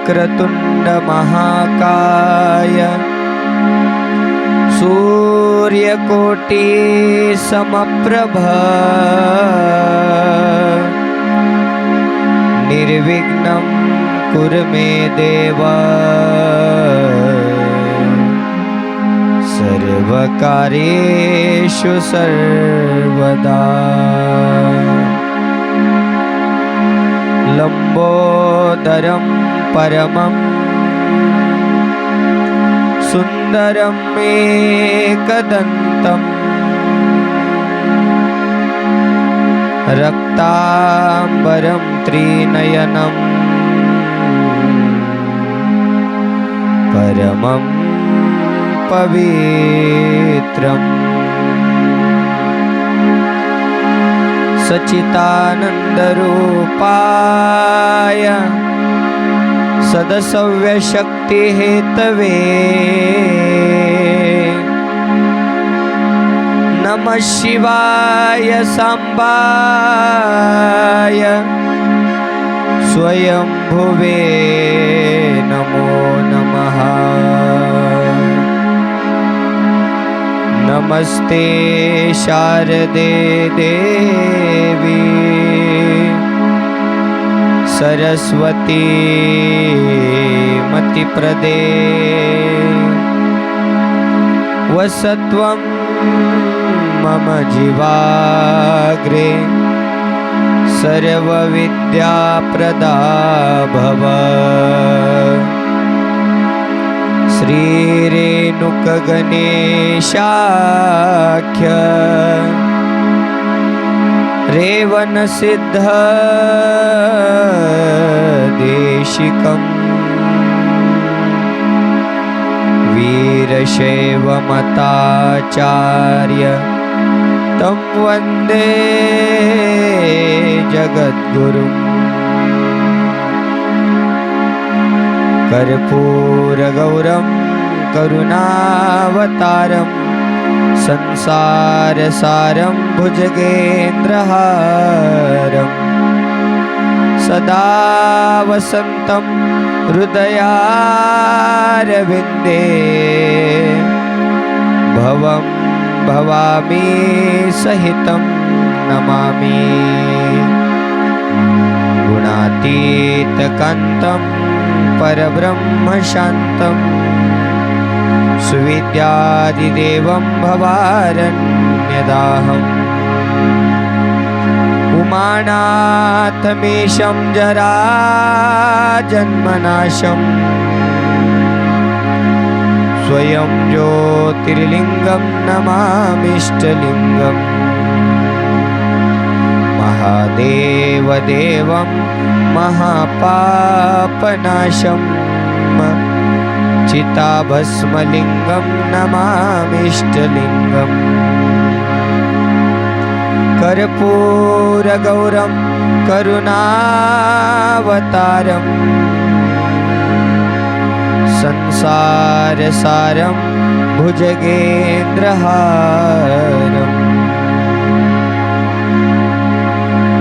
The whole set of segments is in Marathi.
वक्रतुंड महाकाय सूर्यकोटि समप्रभ निर्विघ्नं कुरु मे देव सर्वकार्येषु सर्वदा। लंबोदरं परमं सुंदरं एकदन्तं रक्तांबरं त्रिनयनं परमं पवित्रम् सच्चिदानन्दरूपाय सदसव्यशक्तिहेतवे नमः शिवाय सांबाय स्वयंभुवे नमो नमः। नमस्ते शारदे देवी सरस्वती मतिप्रदे वसत्वं मम जीवाग्रे सर्वविद्याप्रदा भव। श्रीरेणुकगणेशाख्य रेवनसिद्ध देशिकं वीरशैवमताचार्य तं वन्दे जगद्गुरुम्। कर्पूरगौरं करुणावतारं संसारसारं भुजगेन्द्रहारं सदा वसन्तं हृदयारविन्दे भवं भवामि सहितं नमामि। गुणातीतकान्तं परब्रह्म शान्तं सुविद्यादिदेवं भवारण्यदाहम् उमानाथमीशं जराजन्मनाशं स्वयं ज्योतिर्लिङ्गं नमामीष्टलिङ्गम् महादेवदेवं महापापनाशं चिताभस्मलिङ्गं नमामीष्टलिङ्गम्। कर्पूरगौरं करुणावतारं संसारसारं भुजगेन्द्रहारम्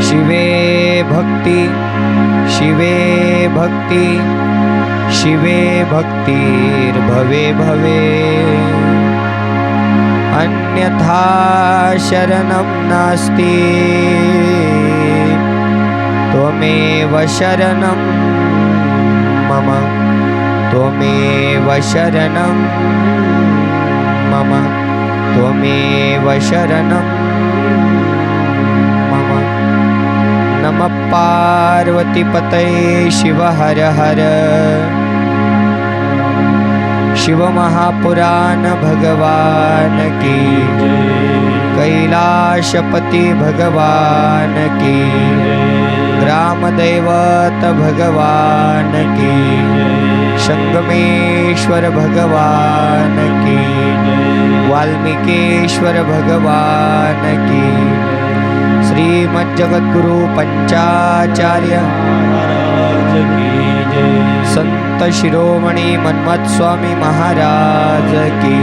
शिवे भक्ति शिवे भक्ति शिवे भक्तिर्भवे भवे अन्यथा शरणं नास्ति त्वमेव शरणं मम त्वमेव शरणं मम त्वमेव शरणं मम। पार्वती पतये शिव हर हर। शिव महापुराण भगवान की, कैलाशपति भगवान की, ग्राम दैवत भगवान की, संगमेश्वर भगवान की, वाल्मीकेश्वर भगवान की, श्रीमद् जगद्गुरु पंचाचार्य संत शिरोमणि मन्मथ स्वामी महाराज की,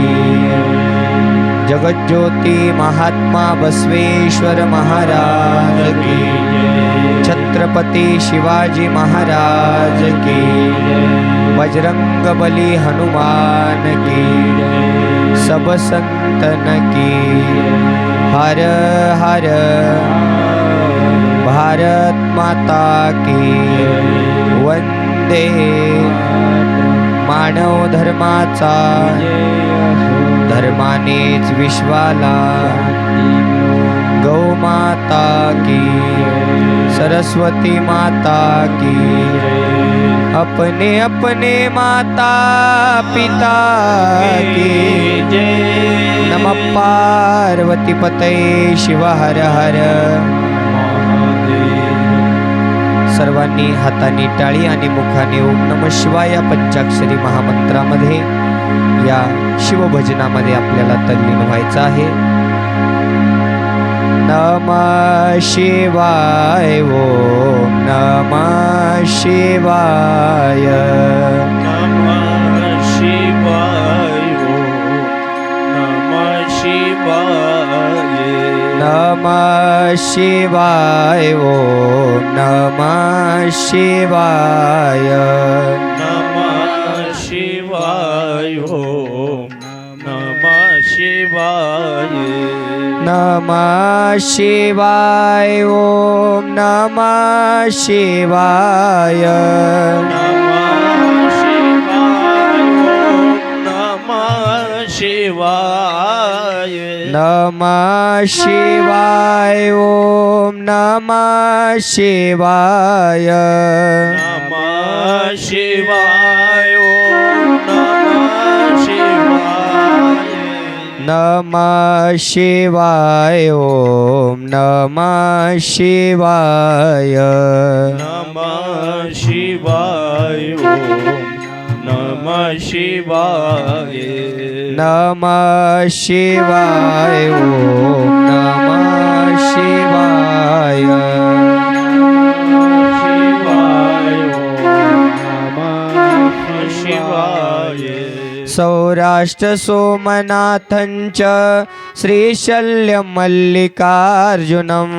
जगज्योति महात्मा बसवेश्वर महाराज की, छत्रपति शिवाजी महाराज की, बजरंग बली हनुमान की, सब संतन की। हर हर भारत माता की वंदे। मानव धर्माचा धर्मानेच विश्वाला, गौ माता की, सरस्वती माता की, अपने अपने माता पिता की नमः पार्वती पतये शिव हर हर। सर्वांनी हातांनी टाळी आणि मुखाने ओम नमः शिवाय या पंचाक्षरी महामंत्रामध्ये या शिवभजनामध्ये आपल्याला तल्लीन व्हायचं आहे। नमः शिवाय ओम नमः शिवाय नमः शिवाय ओम नमः शिवाय नमः शिवाय ओम नमः शिवाय नमः शिवाय ओम नमः शिवाय नमः शिवाय ओम नमः शिवाय नमः शिवाय नमः शिवाय ओम नमः शिवाय नमः शिवाय ओम नमः शिवाय नमः शिवाय ओम नमः शिवाय नमः शिवाय ओम नमः शिवाय नमः शिवाय ओम नमः शिवाय नमः शिवाय सौराष्ट्र सोमनाथञ्च श्रीशल्यं मल्लिकार्जुनम्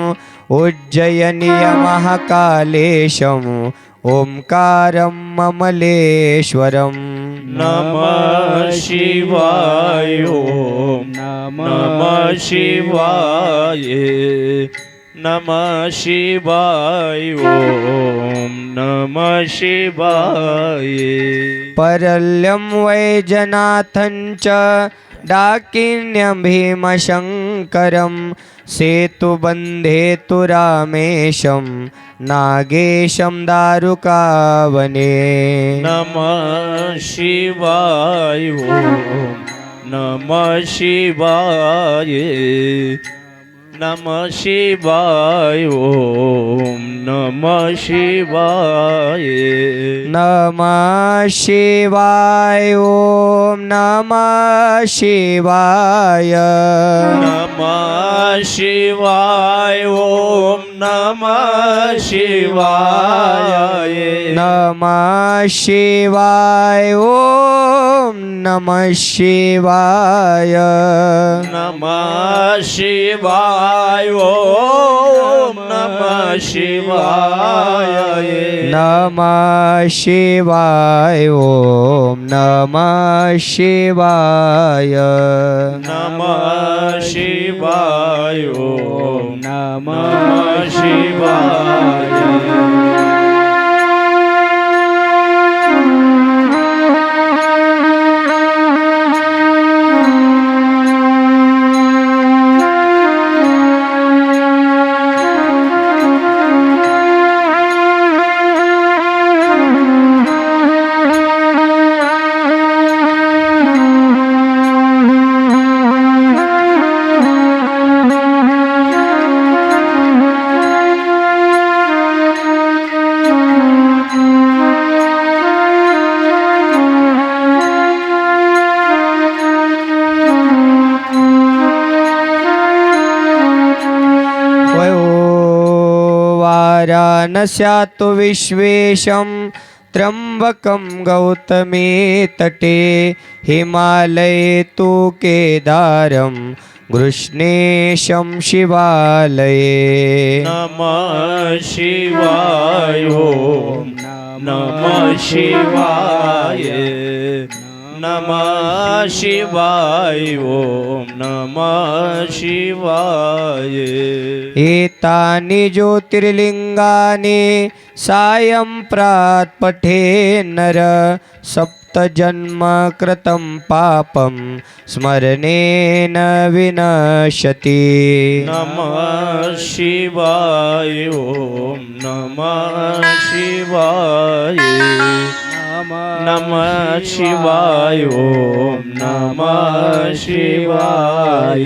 उज्जयिनीय महाकालेशम् ओंकारं ममलेश्वरम्। नमः शिवाय ओम नमः शिवाय नमः शिवाय ओम नमः शिवाय परल्यं वैजनाथञ्च डाकिन्यं भीमशङ्करं सेतुबन्धेतु रामेशं नागेशं दारुकावने। नमः शिवाय ओम नमः शिवाय नमः शिवाय ओम नमः शिवाय नमः शिवाय ओम नमः शिवाय नमः शिवाय ओम नमः शिवाय नमः शिवाय ओम नमः शिवाय नमः शिवाय ओम नमः शिवाय नमः शिवाय ओम नमः शिवाय नमः शिवाय ओम नमः शिवाय वयो वाराणस्यात् विश्वेशं त्र्यंबकं गौतमी तटे हिमालये तु केदारं कृष्णेशं शिवालये नमः शिवाय ओम नमः शिवाय नमः शिवाय ओम नमः शिवाय एतानि ज्योतिर्लिंगानि सायं प्रात् पठे नर सप्तजन्म कृतं पापं स्मरणेन विनश्यति नमः शिवाय ओम नमः शिवाय नमः शिवाय ओम नमः शिवाय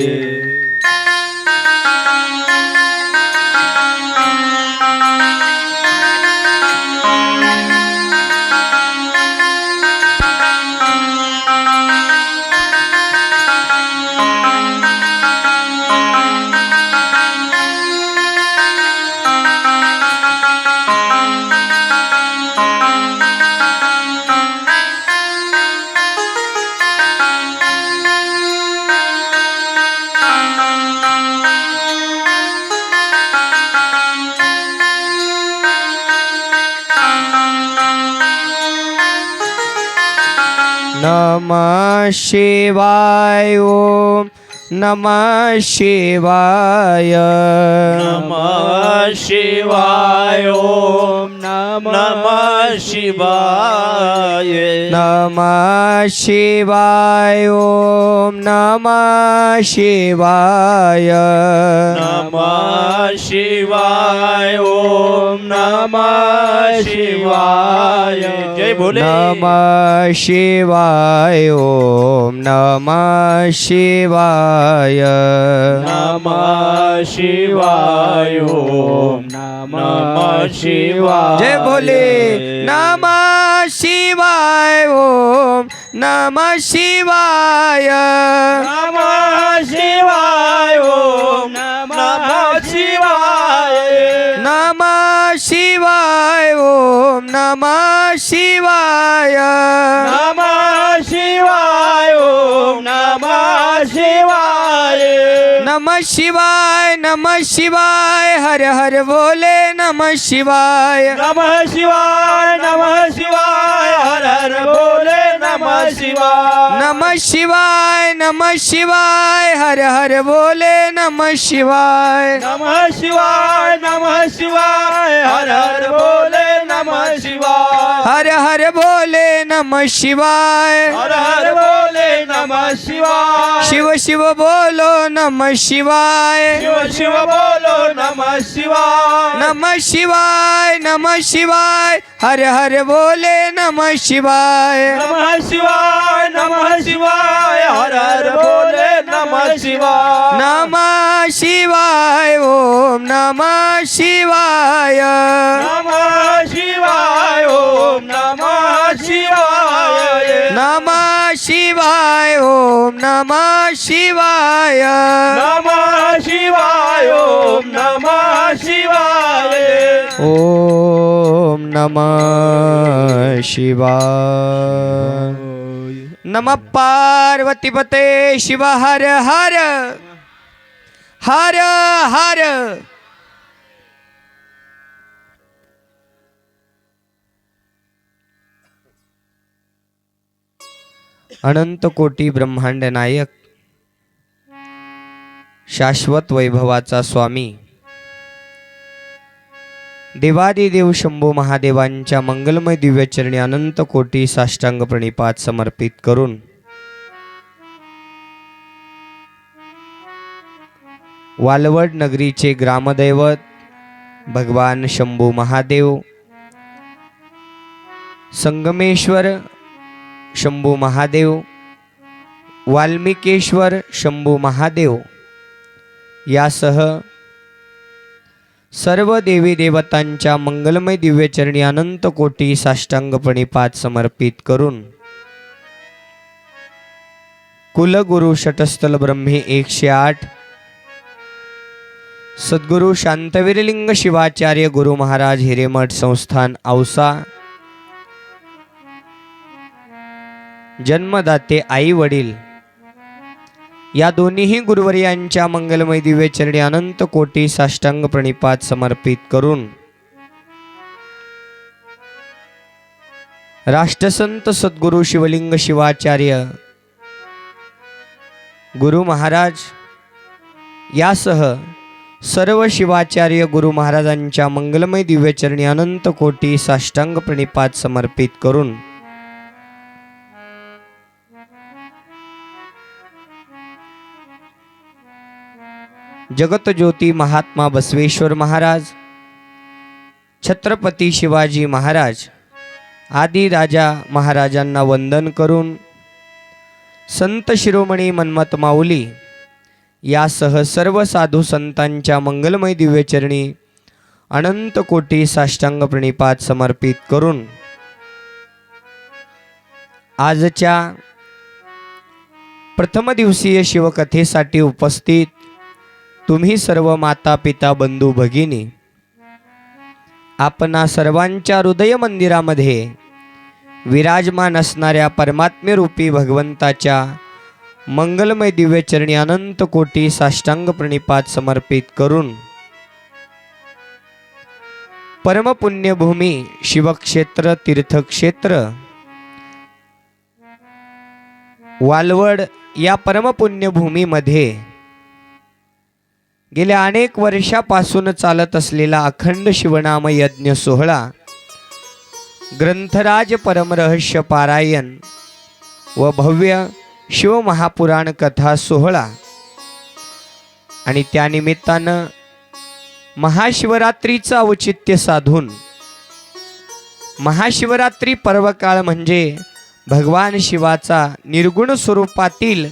नमः शिवाय ओम नमः शिवाय नमः शिवाय ओम नमः शिवाय नमः शिवाय ओम नमः शिवाय नमः शिवाय ओम नमः शिवाय जय भोले नमः शिवाय ओम नमः शिवाय नमः शिवाय ओम नमः शिवाय जय भोले नमः शिवाय ओम नमः शिवाय नमः शिवाय ओम नमः शिवाय नमः शिवाय ओम नमः शिवाय नमः शिवाय ओम नमः शिवाय नमः शिवाय हर हर बोले नमः शिवाय नमः शिवाय हर हर बोले नमः शिवाय नमः शिवाय हर हर बोले नमः शिवाय नमः शिवाय हर हर बोले नमः शिवाय हर हर बोले नमः शिवाय हर हर बोले नमः शिवाय शिव शिव बोलो नमः शिवाय शिव शिव बोलो नमः शिवाय नमः शिवाय हर हर बोले नमः शिवाय नमः शिवाय हर हर बोले नमः शिवाय नमः शिवाय ओम नमः शिवाय नमः शिवाय ओम नमः शिवाय नमः शिवाय ओम नमः शिवाय नमः शिवाय ओम नमः शिवाय ओम नमः शिवाय नमः पार्वतीपते शिव हर हर हर हर अनंत कोटी ब्रह्मांड नायक शाश्वत वैभवाचा स्वामी देवादिदेव शंभू महादेवांच्या मंगलमय दिव्यचरणी अनंत कोटी साष्टांग प्रणिपात समर्पित करून वालवड नगरीचे ग्रामदैवत भगवान शंभू महादेव संगमेश्वर शंभू महादेव वाल्मिकेश्वर शंभू महादेव यासह सर्व देवी देवतांच्या मंगलमय दिव्यचरणी अनंत कोटी साष्टांग प्रणिपात समर्पित करून कुलगुरु शटस्थल ब्रह्मे 108 सद्गुरु शांतवीरलिंग शिवाचार्य गुरु महाराज हिरेमठ संस्थान औसा, जन्मदाते आई वडील या दोन्हीही गुरुवर्यांच्या मंगलमय दिव्य चरणी अनंत कोटी साष्टांग प्रणिपात समर्पित करून राष्ट्रसंत सद्गुरु शिवलिंग शिवाचार्य गुरु महाराज यासह सर्व शिवाचार्य गुरु महाराजांच्या मंगलमय दिव्य चरणी अनंत कोटी साष्टांग प्रणिपात समर्पित करून जगतज्योती महात्मा बसवेश्वर महाराज, छत्रपती शिवाजी महाराज आदी राजा महाराजांना वंदन करून संत शिरोमणी मन्मथ माऊली यासह सर्व साधू संतांच्या मंगलमय दिव्य चरणी अनंत कोटी साष्टांग प्रणिपात समर्पित करून आजच्या प्रथम दिवसीय शिवकथेसाठी उपस्थित तुम्ही सर्व माता पिता बंधू भगिनी, आपणा सर्वांच्या हृदय मंदिरामध्ये विराजमान असणाऱ्या परमात्म्य रूपी भगवंताच्या मंगलमय दिव्य चरणी अनंत कोटी साष्टांग प्रणिपात समर्पित करून परमपुण्यभूमी शिवक्षेत्र तीर्थक्षेत्र वालवड या परमपुण्यभूमीमध्ये गेल्या अनेक वर्षापासून चालत असलेला अखंड शिवनाम यज्ञ सोहळा, ग्रंथराज परमरहस्य पारायण व भव्य शिवमहापुराण कथा सोहळा आणि त्यानिमित्तानं महाशिवरात्रीचं औचित्य साधून महाशिवरात्री पर्वकाळ म्हणजे भगवान शिवाचा निर्गुण स्वरूपातील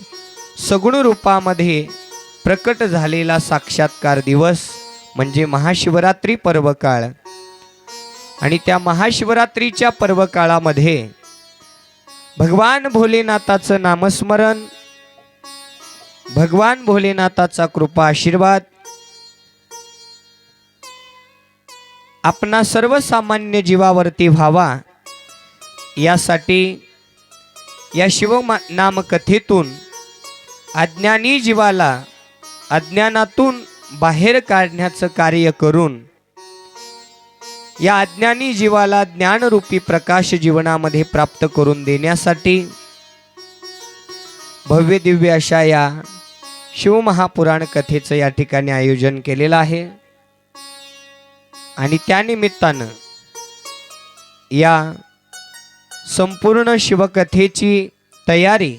सगुण रूपामध्ये प्रकट झालेला साक्षात्कार दिवस म्हणजे महाशिवरात्री पर्वकाळ। आणि त्या महाशिवरात्रीच्या पर्वकाळामध्ये भगवान भोलेनाथाचं नामस्मरण, भगवान भोलेनाथाचा कृपा आशीर्वाद आपणा सर्वसामान्य जीवावरती व्हावा यासाठी या शिवनामकथेतून अज्ञानी जीवाला अज्ञानातून बाहेर काढण्याचं कार्य करून या अज्ञानी जीवाला ज्ञानरूपी प्रकाश जीवनामध्ये प्राप्त करून देण्यासाठी भव्य दिव्य अशा या शिवमहापुराण कथेचं या ठिकाणी आयोजन केलेलं आहे। आणि त्यानिमित्तानं या संपूर्ण शिवकथेची तयारी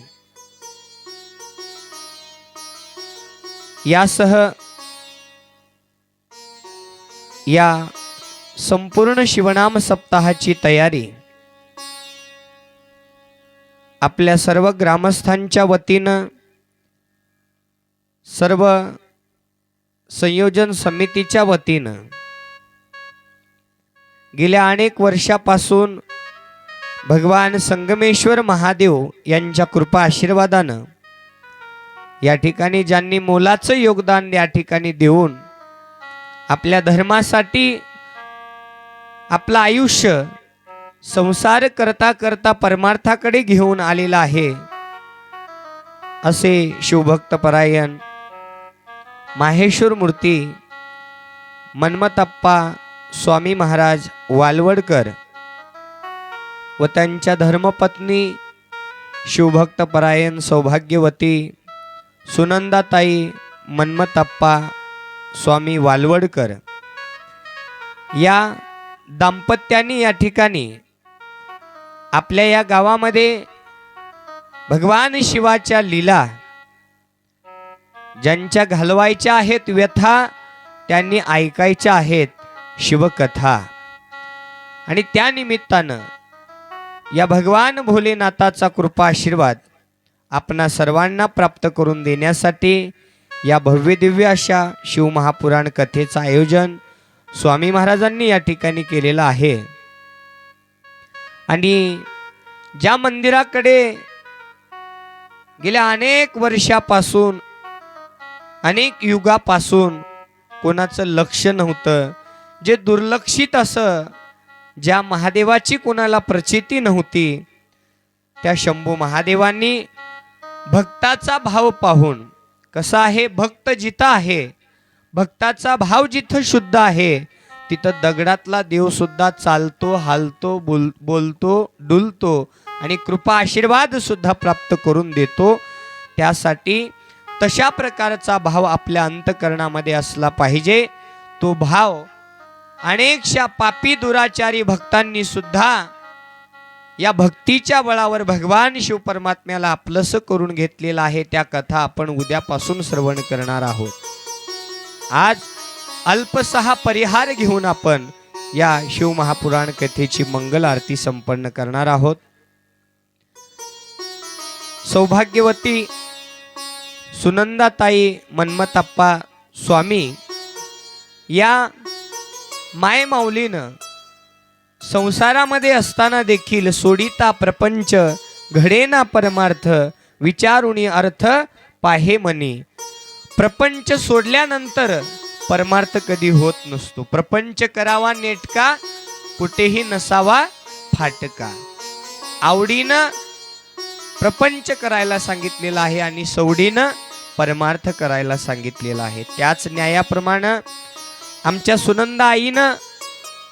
यासह या संपूर्ण शिवनाम सप्ताहाची तयारी आपल्या सर्व ग्रामस्थांच्या वतीनं, सर्व संयोजन समितीच्या वतीनं गेल्या अनेक वर्षापासून भगवान संगमेश्वर महादेव यांच्या कृपा आशीर्वादानं या ठिकाणी ज्यांनी मोलाचं योगदान या ठिकाणी देऊन आपल्या धर्मासाठी आपलं आयुष्य संसार करता करता परमार्थाकडे घेऊन आलेला आहे असे शिवभक्त परायण माहेश्वर मूर्ती मन्मथप्पा स्वामी महाराज वालवडकर व त्यांच्या धर्मपत्नी शिवभक्त परायण सौभाग्यवती सुनंदाताई मन्मथप्पा स्वामी वालवडकर या दाम्पत्यांनी या ठिकाणी आपल्या या गावामध्ये भगवान शिवाच्या लीला ज्यांच्या घालवायच्या आहेत व्यथा त्यांनी ऐकायच्या आहेत शिवकथा। आणि त्या निमित्तानं या भगवान भोलेनाथाचा कृपा आशीर्वाद आपणा सर्वांना प्राप्त करून देण्यासाठी या भव्य दिव्य अशा शिवमहापुराण कथेचं आयोजन स्वामी महाराजांनी या ठिकाणी केलेलं आहे। आणि ज्या मंदिराकडे गेल्या अनेक वर्षापासून अनेक युगापासून कोणाचं लक्ष नव्हतं, जे दुर्लक्षित असं, ज्या महादेवाची कोणाला प्रचिती नव्हती, त्या शंभू महादेवांनी भक्ताचा भाव पाहून, कसा आहे भक्त जिथं आहे, भक्ताचा भाव जिथं शुद्ध आहे, तिथं दगडातला देव सुद्धा चालतो, हालतो, बोलतो, डुलतो आणि कृपा आशीर्वाद सुद्धा प्राप्त करून देतो. त्यासाठी तशा प्रकारचा भाव आपल्या अंतःकरणामध्ये असला पाहिजे. तो भाव अनेकशा पापी दुराचारी भक्तांनी सुद्धा या भक्तीच्या बळावर भगवान शिव परमात्म्याला आपलंसं करून घेतलेलं आहे. त्या कथा आपण उद्यापासून श्रवण करणार आहोत. आज अल्पसहा परिहार घेऊन आपण या शिव महापुराण कथेची मंगल आरती संपन्न करणार आहोत. सौभाग्यवती सुनंदाताई मन्मथप्पा स्वामी या मायमाऊलीनं संसारामध्ये असताना देखील सोडिता प्रपंच घडेना परमार्थ विचारुणी अर्थ पाहे मनी. प्रपंच सोडल्यानंतर परमार्थ कधी होत नसतो. प्रपंच करावा नेटका, कुठेही नसावा फाटका. आवडीनं प्रपंच करायला सांगितलेला आहे आणि सवडीनं परमार्थ करायला सांगितलेला आहे. त्याच न्यायाप्रमाणे आमच्या सुनंदा आईनं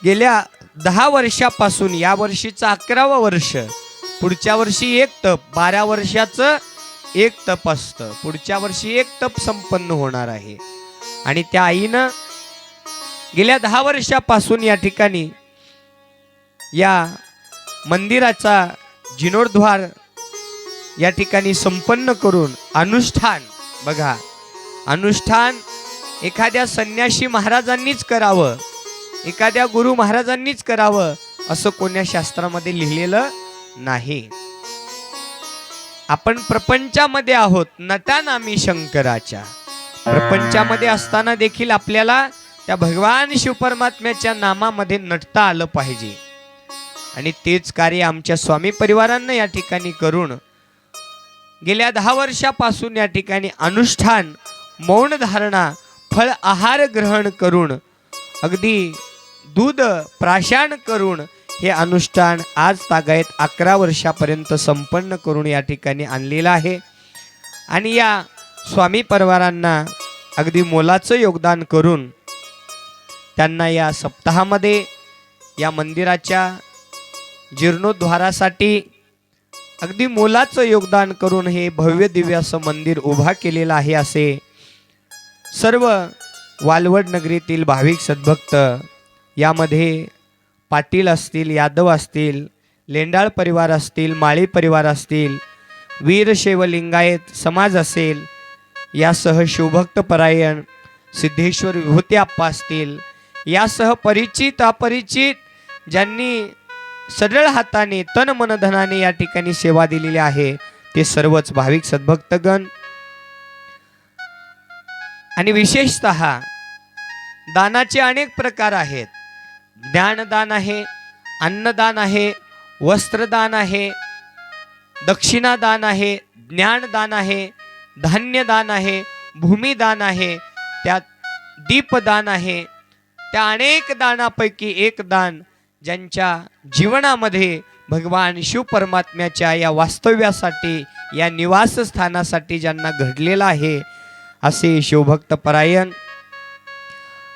गेल्या 10 वर्षापासून, या वर्षीचं 11वं वर्ष, पुढच्या वर्षी 1 तप, 12 वर्षाचं 1 तप असतं, पुढच्या वर्षी 1 तप संपन्न होणार आहे. आणि त्या आईनं गेल्या 10 वर्षापासून या ठिकाणी या मंदिराचा जीर्णोद्धार या ठिकाणी संपन्न करून अनुष्ठान, बघा, अनुष्ठान एखाद्या संन्यासी महाराजांनीच करावं, एखाद्या गुरु महाराजांनीच करावं असं कोण्या शास्त्रामध्ये लिहिलेलं नाही. आपण प्रपंचामध्ये आहोत, नटानामी शंकराच्या. प्रपंचामध्ये असताना देखील आपल्याला त्या भगवान शिव परमात्म्याच्या नामामध्ये नटता आलं पाहिजे. आणि तेच कार्य आमच्या स्वामी परिवारांना या ठिकाणी करून गेल्या 10 वर्षापासून या ठिकाणी अनुष्ठान, मौन धारणा, फळ आहार ग्रहण करून, अगदी दूध प्राशन करून हे अनुष्ठान आज तागायत 11 वर्षापर्यंत संपन्न करून या ठिकाणी आणलेलं आहे. आणि या स्वामी परिवारांना अगदी मोलाचं योगदान करून त्यांना या सप्ताहामध्ये या मंदिराच्या जीर्णोद्धारासाठी अगदी मोलाचं योगदान करून हे भव्य दिव्य असं मंदिर उभा केलेलं आहे. असे सर्व वालवड नगरीतील भाविक सद्भक्त, यामध्ये पाटील असतील, यादव असतील, लेंडाळ परिवार असतील, माळी परिवार असतील, वीरशैव लिंगायत समाज असेल, यासह शिवभक्त परायण सिद्धेश्वर विभूती आप्पा असतील, यासह परिचित अपरिचित ज्यांनी सरळ हाताने तन मन धनाने या ठिकाणी सेवा दिलेली आहे, ते सर्वच भाविक सद्भक्तगण. आणि विशेषतः दानाचे अनेक प्रकार आहेत. ज्ञानदान आहे, अन्नदान आहे, वस्त्रदान आहे, दक्षिणादान आहे, ज्ञानदान आहे, धान्यदान आहे, भूमिदान आहे, त्यात दीपदान आहे. त्या अनेक दानापैकी एक दान ज्यांच्या जीवनामध्ये भगवान शिव परमात्म्याच्या या वास्तव्यासाठी, या निवासस्थानासाठी ज्यांना घडलेला आहे, असे शिवभक्त परायण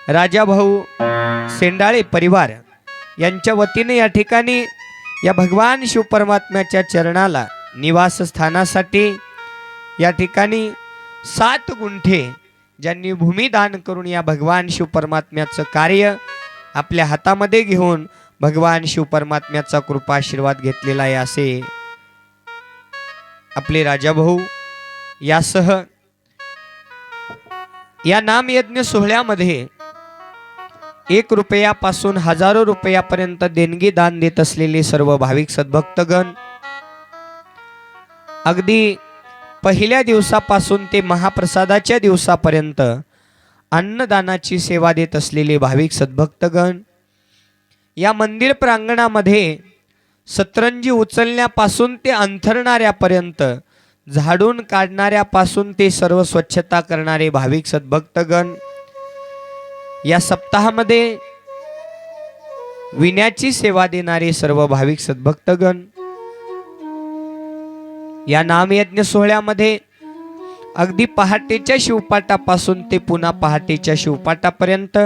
राजाभाऊ सेंडाळे परिवार यांच्या वतीने या ठिकाणी या भगवान शिव परमात्म्याच्या चरणाला निवासस्थानासाठी या ठिकाणी 7 गुंठे ज्यांनी भूमिदान करून या भगवान शिव परमात्म्याचं कार्य आपल्या हातामध्ये घेऊन भगवान शिव परमात्म्याचा कृपा आशीर्वाद घेतलेला आहे, असे आपले राजाभाऊ. यासह या नामयज्ञ सोहळ्यामध्ये 1 रुपयापासून हजारो रुपयापर्यंत देणगी दान देत असलेले सर्व भाविक सद्भक्तगण, अगदी पहिल्या दिवसापासून ते महाप्रसादाच्या दिवसापर्यंत अन्नदानाची सेवा देत असलेले भाविक सद्भक्तगण, या मंदिर प्रांगणामध्ये सतरंजी उचलण्यापासून ते अंथरणाऱ्यापर्यंत, झाडून काढणाऱ्यापासून ते सर्व स्वच्छता करणारे भाविक सद्भक्तगण, या सप्ताहामध्ये विण्याची सेवा देणारे सर्व भाविक सद्भक्तगण या नामयज्ञ सोहळ्यामध्ये अगदी पहाटेच्या शिवपाठापासून ते पुन्हा पहाटेच्या शिवपाठापर्यंत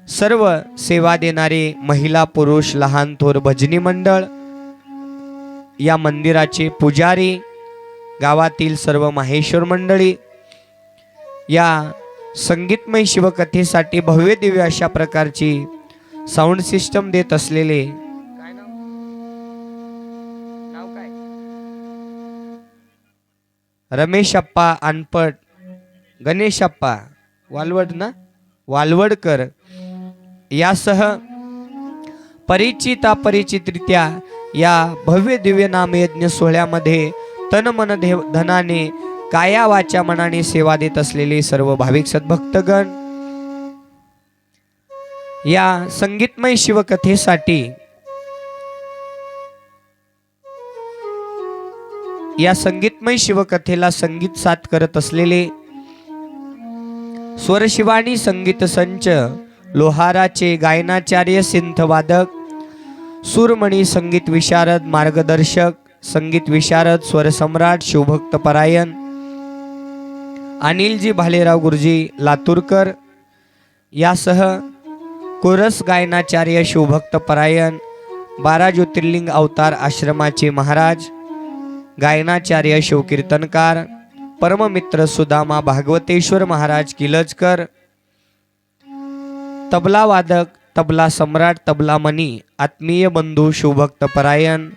सर्व सेवा देणारे महिला पुरुष लहान थोर भजनी मंडळ, या मंदिराचे पुजारी, गावातील सर्व माहेश्वर मंडळी या संगीतमय शिवकथेसाठी भव्य दिव्य अशा प्रकारची साऊंड सिस्टम देत असलेले रमेश अप्पा अनपट, गणेश अप्पा वालवड ना वालवडकर यासह परिचित अपरिचितरित्या या भव्य दिव्य नामयज्ञ सोहळ्यामध्ये तन मन धनाने काया वाचा मनाने सेवा देत असलेले सर्व भाविक सद्भक्तगण या संगीतमय शिवकथेसाठी या संगीतमय शिवकथेला संगीत साथ करत असलेले स्वरशिवाणी संगीत संच लोहाराचे गायनाचार्य सिंथ वादक सूरमणी संगीत विशारद मार्गदर्शक संगीत विशारद स्वरसम्राट शिवभक्त परायण अनिलजी भालेराव गुरुजी लातूरकर यासह कोरस गायनाचार्य शिवभक्त परायण 12 ज्योतिर्लिंग अवतार आश्रमाचे महाराज गायनाचार्य शिवकीर्तनकार परममित्र सुदामा भागवतेश्वर महाराज किलजकर तबला वादक तबला सम्राट तबला मनी आत्मीय बंधू शिवभक्त परायण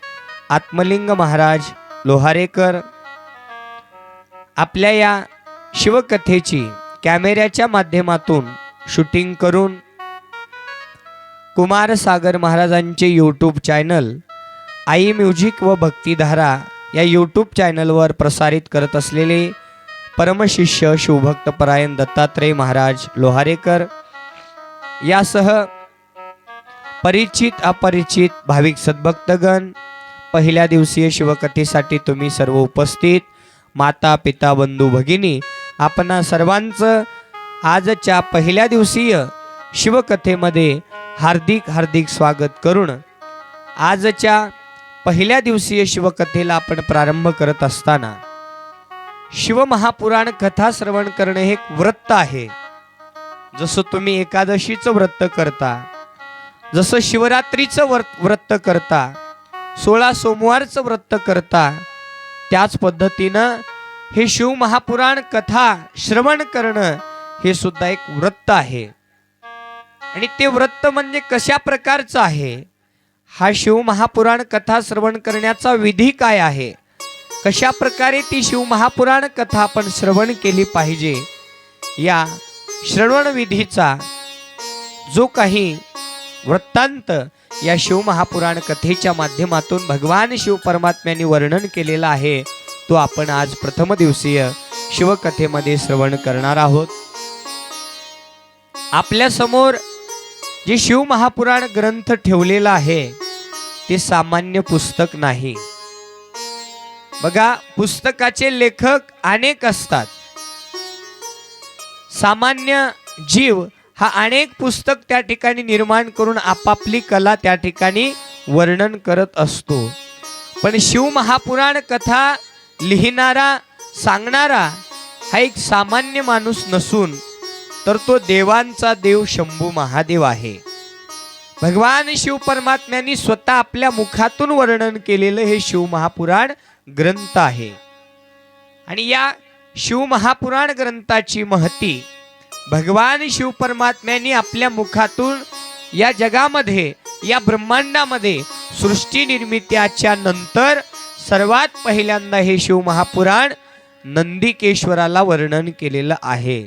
आत्मलिंग महाराज लोहारेकर आपल्या या शिवकथेची कॅमेऱ्याच्या माध्यमातून शूटिंग करून कुमार सागर महाराजांचे यूट्यूब चॅनल आई म्युझिक व भक्तिधारा या यूट्यूब चॅनलवर प्रसारित करत असलेले परमशिष्य शिवभक्त परायण दत्तात्रय महाराज लोहारेकर यासह परिचित अपरिचित भाविक सद्भक्तगण पहिल्या दिवसीय शिवकथेसाठी तुम्ही सर्व उपस्थित माता पिता बंधू भगिनी आपणा सर्वांचं आजच्या पहिल्या दिवसीय शिवकथेमध्ये हार्दिक हार्दिक स्वागत करून आजच्या पहिल्या दिवसीय शिवकथेला आपण प्रारंभ करत असताना शिवमहापुराण कथा श्रवण करणे हे एक व्रत आहे। जसं तुम्ही एकादशीचं व्रत करता, जसं शिवरात्रीचं व्रत करता, 16 सोमवारचं व्रत करता, त्याच पद्धतीनं हे शिवमहापुराण कथा श्रवण करणं हे सुद्धा एक व्रत आहे। आणि ते व्रत म्हणजे कशा प्रकारचं आहे, हा शिवमहापुराण कथा श्रवण करण्याचा विधी काय आहे, कशा प्रकारे ती शिवमहापुराण कथा आपण श्रवण केली पाहिजे, या श्रवण विधीचा जो काही वृत्तांत या शिवमहापुराण कथेच्या माध्यमातून भगवान शिव परमात्म्यांनी वर्णन केलेला आहे, तो आपण आज प्रथम दिवसीय शिवकथेमध्ये श्रवण करणार आहोत। आपल्या समोर जे शिवमहापुराण ग्रंथ ठेवलेला आहे ते सामान्य पुस्तक नाही। बघा, पुस्तकाचे लेखक अनेक असतात। सामान्य जीव हा अनेक पुस्तक त्या ठिकाणी निर्माण करून आपापली कला त्या ठिकाणी वर्णन करत असतो, पण शिवमहापुराण कथा लिहिणारा सांगणारा हा एक सामान्य माणूस नसून तर तो देवांचा देव शंभू महादेव आहे। भगवान शिव परमात्म्यांनी स्वतः आपल्या मुखातून वर्णन केलेलं हे शिवमहापुराण ग्रंथ आहे। आणि या शिवमहापुराण ग्रंथाची महती भगवान शिव परमात्म्यांनी आपल्या मुखातून या जगामध्ये या ब्रह्मांडामध्ये सृष्टी निर्मितीच्या नंतर सर्वात पहिल्यांदा हे शिवमहापुराण नंदिकेश्वराला वर्णन केलेलं आहे।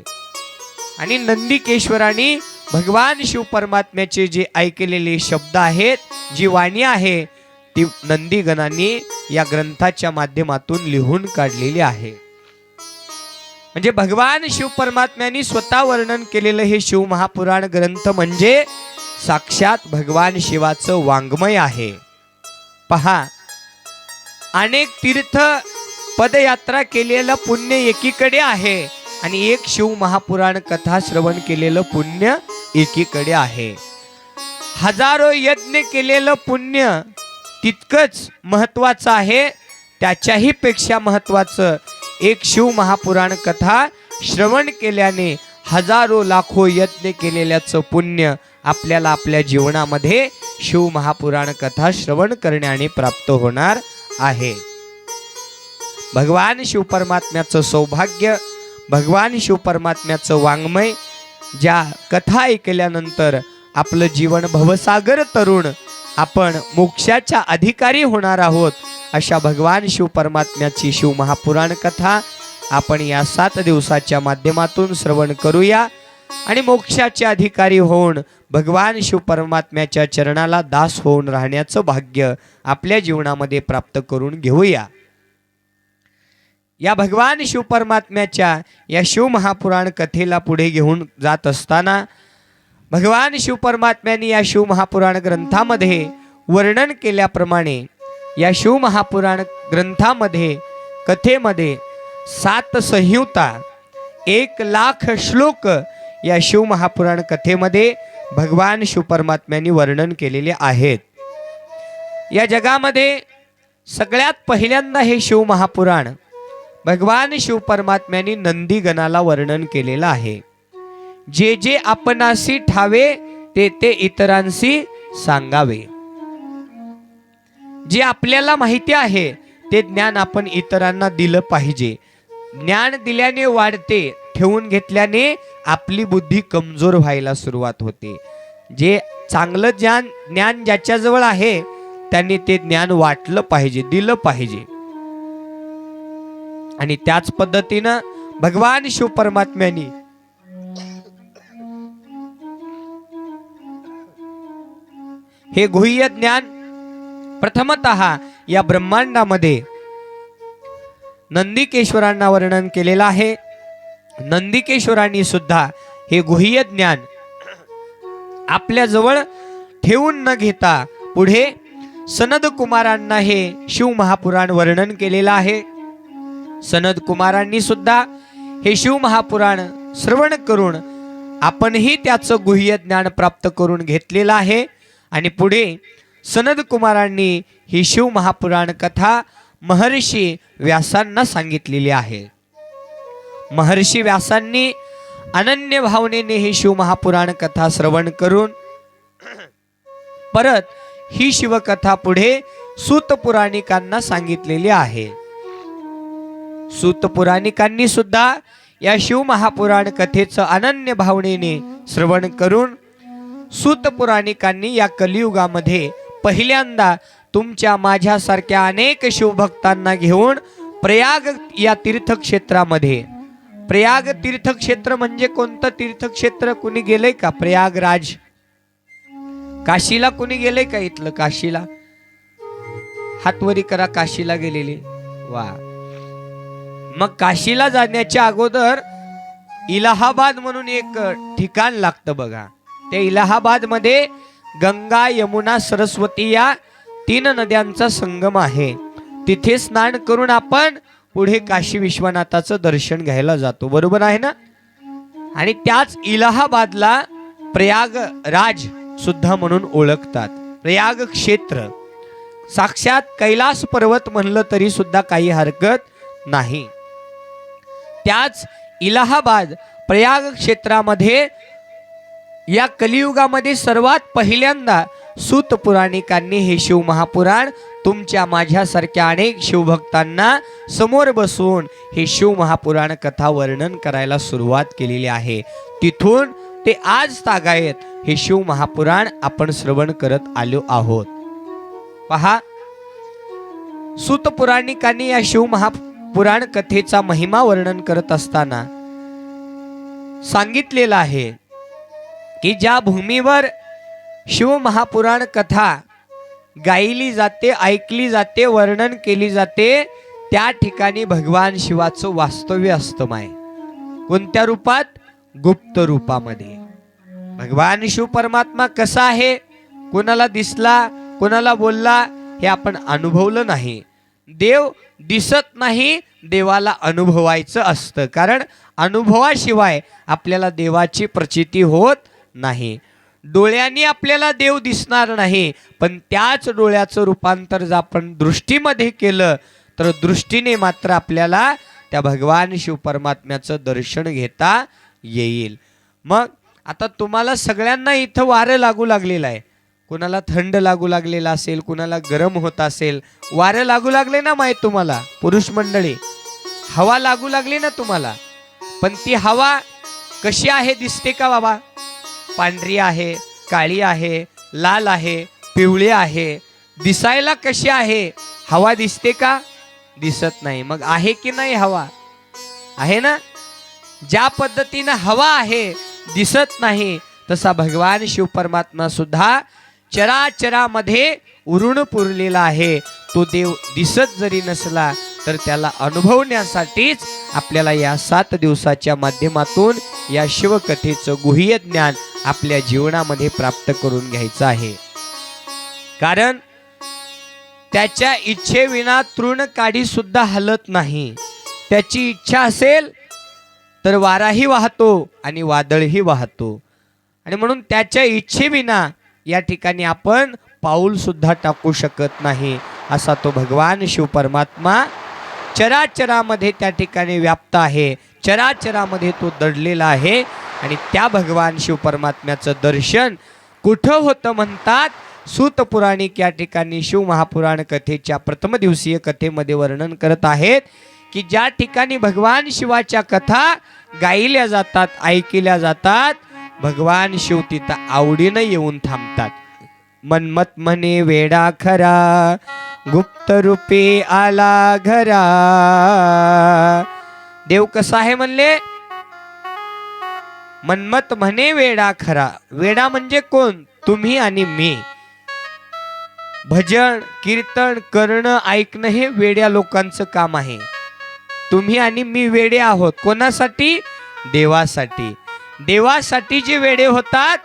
आणि नंदिकेश्वराने भगवान शिव परमात्म्याचे जे ऐकलेले शब्द आहेत, जी वाणी आहे, ती नंदीगणांनी या ग्रंथाच्या माध्यमातून लिहून काढलेली आहे। म्हणजे भगवान शिव परमात्म्यांनी स्वतः वर्णन केलेलं हे शिवमहापुराण ग्रंथ म्हणजे साक्षात भगवान शिवाचं वाङ्मय आहे। पहा, अनेक तीर्थ पदयात्रा केलेलं पुण्य एकीकडे आहे आणि एक शिव महापुराण कथा श्रवण केलेलं पुण्य एकीकडे आहे. हजारो यज्ञ केलेलं पुण्य तितकंच महत्वाचं आहे. त्याच्याही पेक्षा महत्वाचं एक शिव महापुराण कथा श्रवण केल्याने हजारो लाखो यज्ञ केलेल्याचं पुण्य आपल्याला आपल्या जीवनामध्ये शिव महापुराण कथा श्रवण करण्याने प्राप्त होणार आहे. भगवान शिव परमात्म्याचं सौभाग्य, भगवान शिव परमात्म्याचं वाङ्मय, ज्या कथा ऐकल्यानंतर आपलं जीवन भवसागर तरुण आपण मोक्षाच्या अधिकारी होणार आहोत, अशा भगवान शिव परमात्म्याची शिव महापुराण कथा आपण या 7 दिवसाच्या माध्यमातून श्रवण करूया आणि मोक्षाचे अधिकारी होऊन भगवान शिव परमात्म्याच्या चरणाला दास होऊन राहण्याचं भाग्य आपल्या जीवनामध्ये प्राप्त करून घेऊया. या भगवान शिव परमात्म्याच्या या शिव महापुराण कथेला पुढे घेऊन जात असताना भगवान शिव परमात्म्यांनी या शिव महापुराण ग्रंथामध्ये वर्णन केल्याप्रमाणे या शिव महापुराण ग्रंथामध्ये कथेमध्ये 7 संहिता 1,00,000 श्लोक या शिव महापुराण कथेमध्ये भगवान शिव परमात्म्यांनी वर्णन केलेले आहेत. या जगामध्ये सगळ्यात पहिल्यांदा हे शिव महापुराण भगवान शिव परमात्म्यांनी नंदीगणाला वर्णन केलेलं आहे. जे जे आपणासी ठावे ते ते इतरांशी सांगावे. जे आपल्याला माहिती आहे ते ज्ञान आपण इतरांना दिलं पाहिजे. ज्ञान दिल्याने वाढते, ठेवून घेतल्याने आपली बुद्धी कमजोर व्हायला सुरुवात होते. जे चांगलं ज्ञान ज्याच्याजवळ आहे त्यांनी ते ज्ञान वाटलं पाहिजे, दिलं पाहिजे. आणि त्याच पद्धतीनं भगवान शिव परमात्म्यांनी हे गुह्य ज्ञान प्रथमतः या ब्रह्मांडामध्ये नंदिकेश्वरांना वर्णन केलेलं आहे. नंदिकेश्वरांनी सुद्धा हे गुह्य ज्ञान आपल्या जवळ ठेवून न घेता पुढे सनद कुमारांना हे शिव महापुराण वर्णन केलेलं आहे. सनद कुमारांनी सुद्धा हे शिव महापुराण श्रवण करून आपणही त्याचं गुह्य ज्ञान प्राप्त करून घेतलेलं आहे. आणि पुढे सनद कुमारांनी ही शिव महापुराण कथा महर्षी व्यासांना सांगितलेली आहे. महर्षी व्यासांनी अनन्य भावनेने ही शिव महापुराण कथा श्रवण करून परत ही शिवकथा पुढे सूत पुराणिकांना सांगितलेली आहे. सूत पुराणिकांनी सुद्धा या शिव महापुराण कथेचं अनन्य भावनेने श्रवण करून सूत पुराणिकांनी या कलियुगामध्ये पहिल्यांदा तुमच्या माझ्यासारख्या अनेक शिवभक्तांना घेऊन प्रयाग या तीर्थक्षेत्रामध्ये, प्रयाग तीर्थक्षेत्र म्हणजे कोणतं तीर्थक्षेत्र कुणी गेलंय का? प्रयागराज. काशीला कुणी गेलंय का? इथलं काशीला हातवरी करा. काशीला गेलेले वा. मग काशीला जाण्याच्या अगोदर इलाहाबाद म्हणून एक ठिकाण लागतं बघा. त्या इलाहाबाद मध्ये गंगा, यमुना, सरस्वती या 3 नद्यांचा संगम आहे. तिथे स्नान करून आपण पुढे काशी विश्वनाथाचं दर्शन घ्यायला जातो, बरोबर आहे ना? आणि त्याच इलाहाबादला प्रयागराज सुद्धा म्हणून ओळखतात. प्रयाग क्षेत्र साक्षात कैलास पर्वत म्हणलं तरी सुद्धा काही हरकत नाही. त्याच इलाहाबाद प्रयाग क्षेत्रामध्ये या कलियुगामध्ये सर्वात पहिल्यांदा सूत पुराणिकांनी हे शिव महापुराण तुमच्या माझ्यासारख्या अनेक शिवभक्तांना समोर बसवून हे शिव महापुराण कथा वर्णन करायला सुरुवात केलेली आहे. तिथून ते आज तागायत हे शिव महापुराण आपण श्रवण करत आलो आहोत. पहा, सूत पुराणिकांनी या शिव महापुराण कथेचा महिमा वर्णन करत असताना सांगितलेलं आहे की ज्या भूमीवर शिव महापुराण कथा गायली जाते, ऐकली जाते, वर्णन केली जाते, त्या ठिकाणी भगवान शिवाचं वास्तव्य असतं माय. कोणत्या रूपात? गुप्त रूपामध्ये. भगवान शिव परमात्मा कसा आहे, कोणाला दिसला, कोणाला बोलला हे आपण अनुभवलं नाही. देव दिसत नाही, देवाला अनुभवायचं असतं. कारण अनुभवाशिवाय आपल्याला देवाची प्रचिती होत नाही. डोळ्यांनी आपल्याला देव दिसणार नाही, पण त्याच डोळ्याचं रूपांतर जर आपण दृष्टीमध्ये केलं तर दृष्टीने मात्र आपल्याला त्या भगवान शिव परमात्म्याचं दर्शन घेता येईल. मग आता तुम्हाला सगळ्यांना इथं वारं लागू लागलेलं आहे. कुणाला थंड लागू लागलेला असेल, कुणाला गरम होत असेल. वारं लागू लागले ना माहीत तुम्हाला पुरुष मंडळी, हवा लागू लागली ना तुम्हाला. पण ती हवा कशी आहे दिसते का बाबा? पांढरी आहे, काळी आहे, लाल आहे, पिवळी आहे. दिसायला कशी आहे? हवा दिसते का? दिसत नाही. मग आहे की नाही हवा? आहे ना. ज्या पद्धतीनं हवा आहे दिसत नाही, तसा भगवान शिव परमात्मा सुद्धा चराचरामध्ये उरून पुरलेला आहे. तो देव दिसत जरी नसला तर त्याला अनुभवण्यासाठीच आपल्याला या 7 दिवसाच्या माध्यमातून या शिवकथेचं गुह्य ज्ञान आपल्या जीवनामध्ये प्राप्त करून घ्यायचं आहे. कारण त्याच्या इच्छेविना तृण काडी सुद्धा हलत नाही. त्याची इच्छा असेल तर वाराही वाहतो आणि वादळही वाहतो. आणि म्हणून त्याच्या इच्छेविना या ठिकाणी आपण पाऊल सुद्धा टाकू शकत नाही. असा तो भगवान शिव परमात्मा चराचरामध्ये त्या ठिकाणी व्याप्त आहे. चराचरामध्ये तो दडलेला आहे. आणि त्या भगवान शिव परमात्म्याचं दर्शन कुठं होतं म्हणतात. सूत पुराणिक या ठिकाणी शिव महापुराण कथेच्या प्रथम दिवसीय कथेमध्ये वर्णन करत आहेत की ज्या ठिकाणी भगवान शिवाच्या कथा गायल्या जातात, ऐकल्या जातात, भगवान शिव तिथं आवडीनं येऊन थांबतात. मनमत म्हणे वेडा खरा, गुप्त रूपे आला घरा. देव कसा आहे म्हणले? मनमत म्हणे वेडा खरा. वेडा म्हणजे कोण? तुम्ही आणि मी. भजन कीर्तन करणं, ऐकणं हे वेड्या लोकांचं काम आहे. तुम्ही आणि मी वेडे आहोत. कोणासाठी? देवासाठी. देवासाठी जे वेडे होतात,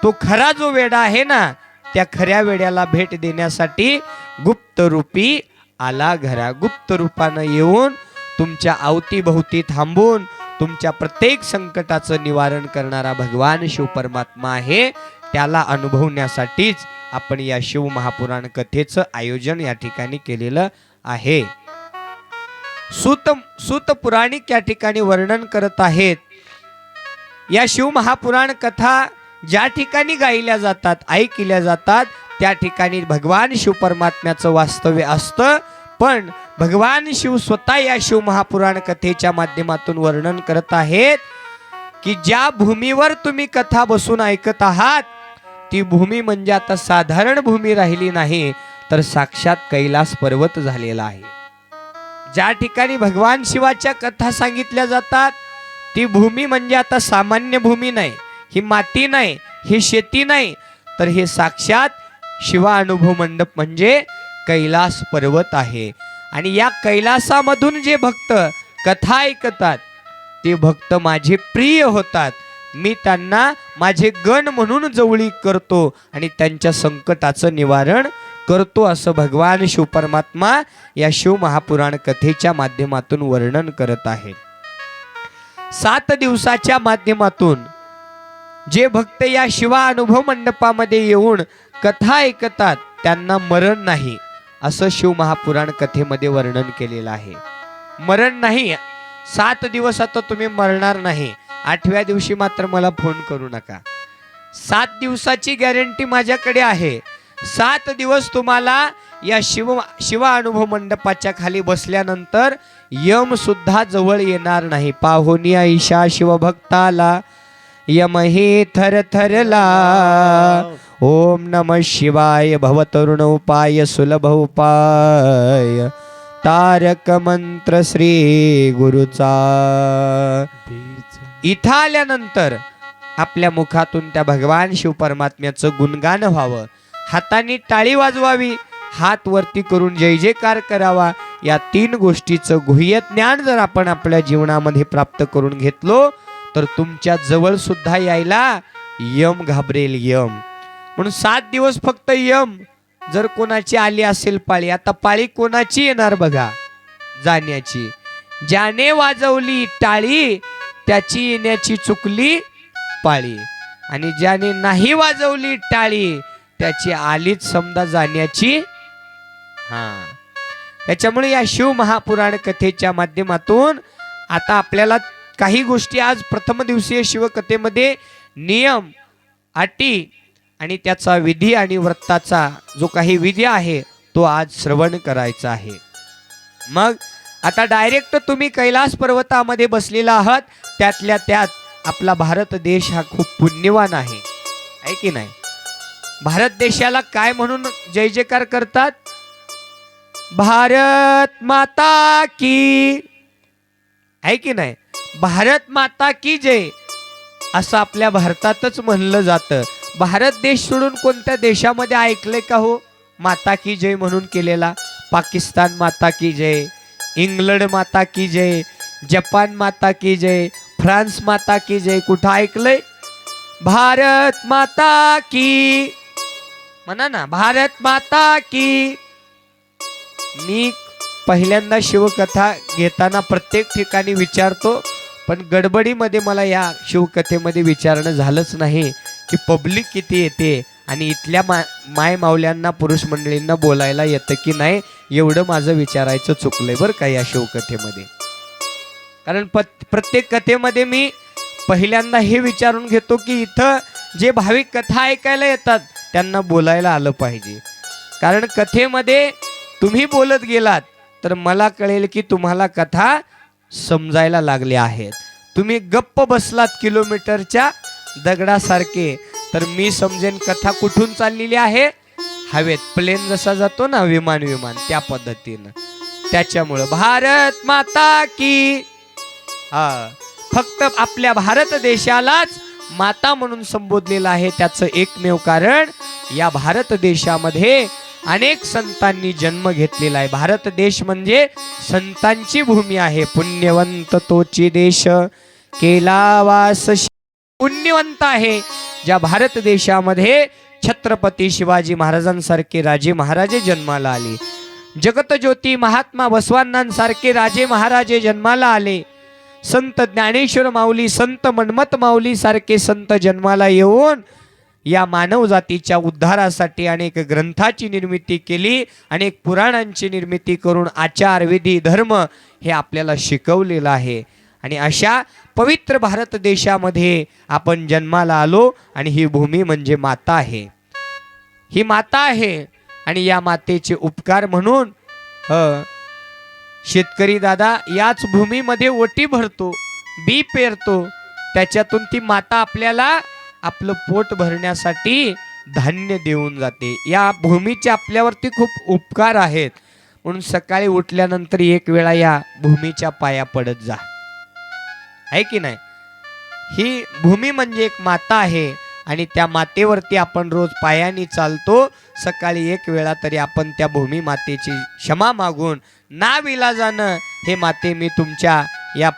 तो खरा जो वेडा आहे ना, त्या खऱ्या वेड्याला भेट देण्यासाठी गुप्त रूपी आला घरा. गुप्त रूपानं येऊन तुमच्या अवतीभोवती थांबून तुमच्या प्रत्येक संकटाचं निवारण करणारा भगवान शिव परमात्मा आहे. त्याला अनुभवण्यासाठीच आपण या शिव महापुराण कथेचं आयोजन या ठिकाणी केलेलं आहे. सूत पुराणिक या ठिकाणी वर्णन करत आहेत. या शिव महापुराण कथा ज्या ठिकाणी गायल्या जातात, ऐकल्या जातात, त्या ठिकाणी भगवान शिव परमात्म्याचं वास्तव्य असतं. पण भगवान शिव स्वतः या शिव महापुराण कथेच्या माध्यमातून वर्णन करत आहेत की ज्या भूमीवर तुम्ही कथा बसून ऐकत आहात, ती भूमी म्हणजे आता साधारण भूमी राहिली नाही, तर साक्षात कैलास पर्वत झालेला आहे. ज्या ठिकाणी भगवान शिवाच्या कथा सांगितल्या जातात, ती भूमी म्हणजे आता सामान्य भूमी नाही, ही माती नाही, ही शेती नाही, तर हे साक्षात शिवा अनुभव मंडप म्हणजे कैलास पर्वत आहे. आणि या कैलासामधून जे भक्त कथा ऐकतात, ते भक्त माझे प्रिय होतात. मी त्यांना माझे गण म्हणून जवळीक करतो आणि त्यांच्या संकटाचं निवारण करतो, असं भगवान शिव परमात्मा या शिव महापुराण कथेच्या माध्यमातून वर्णन करत आहे. 7 दिवसाच्या माध्यमातून जे भक्त या शिवा अनुभव मंडपामध्ये येऊन कथा ऐकतात, त्यांना मरण नाही, असं शिव महापुराण कथेमध्ये वर्णन केलेलं आहे. मरण नाही. 7 दिवस आता तुम्ही मरणार नाही. 8व्या दिवशी मात्र मला फोन करू नका. 7 दिवसाची गॅरंटी माझ्याकडे आहे. 7 दिवस तुम्हाला या शिवा अनुभव मंडपाच्या खाली बसल्यानंतर यम सुद्धा जवळ येणार नाही. पाहुनिया ईशा शिवभक्ताला यम हे थर थरला. ओम नमः शिवाय भवतरुण उपाय सुलभ उपाय तारक मंत्र श्री गुरुचा. इथं आल्यानंतर आपल्या मुखातून त्या भगवान शिव परमात्म्याचं गुणगान व्हावं, हाताने टाळी वाजवावी, हात वरती करून जय जयकार करावा. या 3 गोष्टीचं गुह्य ज्ञान जर आपण आपल्या जीवनामध्ये प्राप्त करून घेतलो, तर तुमच्या जवळ सुद्धा यायला यम घाबरेल. यम म्हणून 7 दिवस फक्त यम जर कोणाची आली असेल पाळी, आता पाळी कोणाची येणार बघा जाण्याची, ज्याने वाजवली टाळी त्याची येण्याची चुकली पाळी, आणि ज्याने नाही वाजवली टाळी त्याची आलीच समजा जाण्याची. त्याच्यामुळे या शिव महापुराण कथेच्या माध्यमातून आता आपल्याला काही गोष्टी आज प्रथम दिवसीय शिवकथेमध्ये नियम, अटी आणि त्याचा विधी आणि व्रताचा जो काही विधी आहे तो आज श्रवण करायचा आहे. मग आता डायरेक्ट तुम्ही कैलास पर्वतामध्ये बसलेला आहात. त्यातल्या त्यात आपला भारत देश हा खूप पुण्यवान आहे की नाही? भारत देशाला काय म्हणून जय जयकार करतात? भारत माता की, आहे की नाही? भारत माता की जय असं आपल्या भारतातच म्हणलं जातं. भारत देश सोडून कोणत्या देशामध्ये ऐकलंय का हो माता की जय म्हणून केलेला? पाकिस्तान माता की जय, इंग्लंड माता की जय, जपान माता की जय, फ्रान्स माता की जय, कुठं ऐकलंय? भारत माता की म्हणा ना, भारत माता की. मी पहिल्यांदा शिवकथा घेताना प्रत्येक ठिकाणी विचारतो, पण गडबडीमध्ये मला या शिवकथेमध्ये विचारणं झालंच नाही की पब्लिक किती येते आणि इथल्या माय मावल्यांना, पुरुष मंडळींना बोलायला येतं की नाही, एवढं माझं विचारायचं चुकलंय बरं का या शिवकथेमध्ये. कारण प्रत्येक कथेमध्ये मी पहिल्यांदा हे विचारून घेतो की इथं जे भाविक कथा ऐकायला येतात त्यांना बोलायला आलं पाहिजे. कारण कथेमध्ये तुम्ही बोलत गेलात तर मला कळेल की तुम्हाला कथा समजायला लागल्या आहेत. तुम्ही गप्प बसलात किलोमीटरच्या दगडासारखे तर मी समजेन कथा कुठून चाललेली आहे, हवेत. प्लेन जसा जातो ना, विमान त्या पद्धतीनं. त्याच्यामुळं भारत माता की. फक्त आपल्या भारत देशालाच माता म्हणून संबोधलेलं आहे. त्याचं एकमेव कारण या भारत देशामध्ये अनेक संतांनी जन्म घेतलेला आहे. भारत देश म्हणजे संतांची भूमी आहे. पुण्यवंत तोची देश केला वास. पुण्यवंत आहे ज्या भारत देशामध्ये छत्रपती शिवाजी महाराजांसारखे राजे महाराजे जन्माला आले. जगतज्योती महात्मा बसवांनांसारखे राजे महाराजे जन्माला आले. संत ज्ञानेश्वर माऊली, संत मन्मथ माऊली सारखे संत जन्माला येऊन या मानव जातीच्या उद्धारासाठी अनेक ग्रंथाची निर्मिती केली, अनेक पुराणांची निर्मिती करून आचार विधी धर्म हे आपल्याला शिकवलेलं आहे. आणि अशा पवित्र भारत देशामध्ये आपण जन्माला आलो आणि ही भूमी म्हणजे माता आहे. ही माता आहे आणि या मातेचे उपकार म्हणून शेतकरी दादा याच भूमीमध्ये ओटी भरतो, बी पेरतो. त्याच्यातून ती माता आपल्याला आपलं पोट भरण्यासाठी धान्य देऊन जाते. या भूमीचे आपल्यावरती खूप उपकार आहेत. म्हणून सकाळी उठल्यानंतर एक वेळा या भूमीच्या पाया पडत जा, आहे की नाही? ही भूमी म्हणजे एक माता आहे आणि त्या मातेवरती आपण रोज पायाने चालतो. सकाळी एक वेळा तरी आपण त्या भूमी मातेची क्षमा मागून नाविलाजानं, हे माते मी तुमच्या या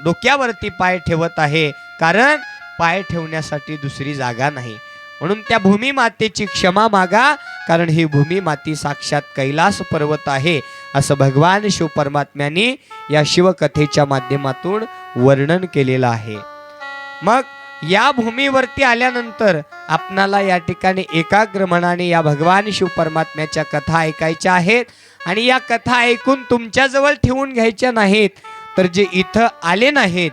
डोक्यावरती पाय ठेवत आहे, कारण पाय ठेवण्यासाठी दुसरी जागा नाही. म्हणून त्या भूमी मातेची क्षमा मागा, कारण ही भूमी माती साक्षात कैलास पर्वत आहे असं भगवान शिव परमात्म्यांनी या शिवकथेच्या माध्यमातून वर्णन केलेलं आहे. मग या भूमीवरती आल्यानंतर आपणाला या ठिकाणी एकाग्र मनाने या भगवान शिव परमात्म्याच्या कथा ऐकायच्या आहेत. आणि या कथा ऐकून तुमच्याजवळ ठेवून घ्यायच्या नाहीत, तर जे इथं आले नाहीत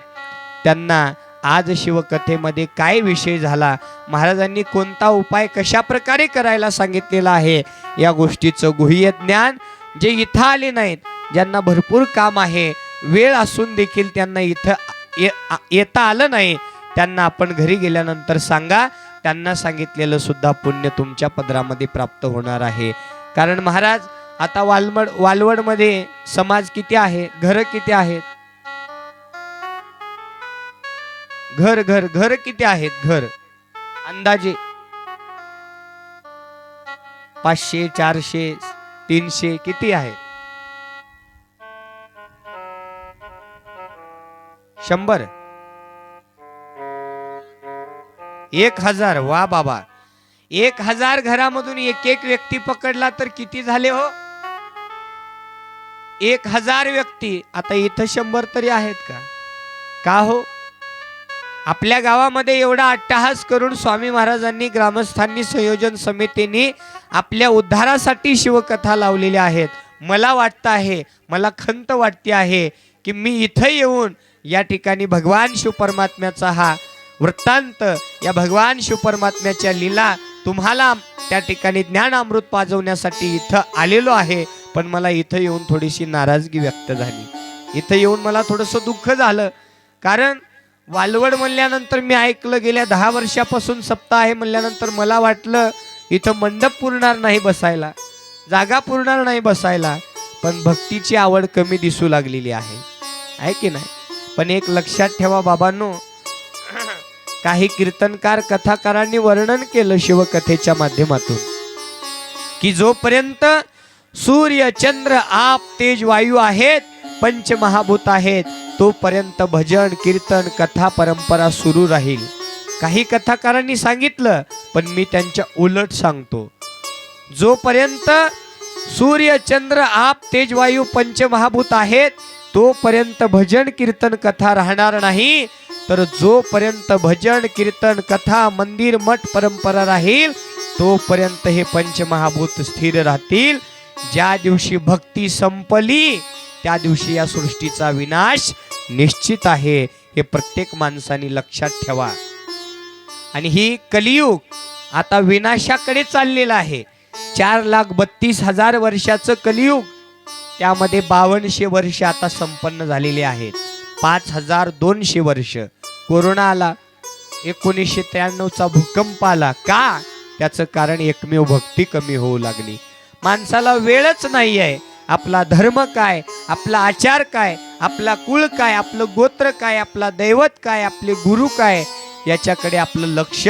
त्यांना आज शिवकथेमध्ये काय विषय झाला, महाराजांनी कोणता उपाय कशा प्रकारे करायला सांगितलेला आहे, या गोष्टीचं गुह्य ज्ञान जे इथं आले नाहीत, ज्यांना भरपूर काम आहे, वेळ असून देखील त्यांना इथं येता आलं नाही, त्यांना आपण घरी गेल्यानंतर सांगा. त्यांना सांगितलेलं सुद्धा पुण्य तुमच्या पदरामध्ये प्राप्त होणार आहे. कारण महाराज आता वालवडमध्ये समाज किती आहे, घर किती आहेत, घर किती आहेत, घर अंदाजे 500 400 300 किती आहे? 100 1000. वा बाबा, 1000 घरामधून एक एक व्यक्ती पकडला तर किती झाले हो? 1000 व्यक्ती, आता इथं 100 तरी आहेत का? का हो? आपल्या गावामध्ये एवढा अट्टहास करून स्वामी महाराजांनी, ग्रामस्थांनी, संयोजन समितीने आपल्या उद्धारासाठी शिवकथा लावलेल्या आहेत. मला वाटतं आहे, मला खंत वाटते आहे की मी इथं येऊन या ठिकाणी भगवान शिवपरमात्म्याचा हा वृत्तांत, या भगवान शिवपरमात्म्याच्या लीला तुम्हाला त्या ठिकाणी ज्ञान अमृत पाजवण्यासाठी इथं आलेलो आहे. पण मला इथं येऊन थोडीशी नाराजगी व्यक्त झाली. इथं येऊन मला थोडंसं दुःख झालं. कारण वालवड म्हणल्यानंतर मी ऐकलं, गेल्या 10 वर्षापासून सप्ताह आहे म्हणल्यानंतर मला वाटलं इथं मंडप पुरणार नाही बसायला, जागा पुरणार नाही बसायला. पण भक्तीची आवड कमी दिसू लागलेली आहे की नाही? पण एक लक्षात ठेवा बाबांनो, काही कीर्तनकार, कथाकारांनी वर्णन केलं शिवकथेच्या माध्यमातून की जोपर्यंत सूर्य, चंद्र, आप, तेज, वायू आहेत, पंचमहाभूत आहेत, तोपर्यंत भजन, कीर्तन, कथा परंपरा सुरू राहील. काही कथाकारांनी सांगितलं, पण मी त्यांच्या उलट सांगतो. जोपर्यंत सूर्य, चंद्र, आप, तेज, वायू, पंचमहाभूत आहेत, तोपर्यंत भजन, कीर्तन, कथा राहणार नाही. तर जोपर्यंत भजन, कीर्तन, कथा, मंदिर, मठ परंपरा राहील, तोपर्यंत हे पंचमहाभूत स्थिर राहतील. ज्या दिवशी भक्ती संपली, त्या दिवशी या सृष्टीचा विनाश निश्चित आहे. हे प्रत्येक माणसाने लक्षात ठेवा. आणि ही कलियुग आता विनाशाकडे चाललेलं आहे. 4,32,000 वर्षाचं कलियुग, त्यामध्ये 5200 वर्ष आता संपन्न झालेली आहेत. 5200 वर्ष. कोरोना आला, 1993चा भूकंप आला. का? त्याचं कारण एकमेव भक्ती कमी होऊ लागली. माणसाला वेळच नाही आहे. आपला धर्म काय, आपला आचार काय, आपला कुळ काय, आपलं गोत्र काय, आपला दैवत काय, आपले गुरु काय, याच्याकडे आपलं लक्ष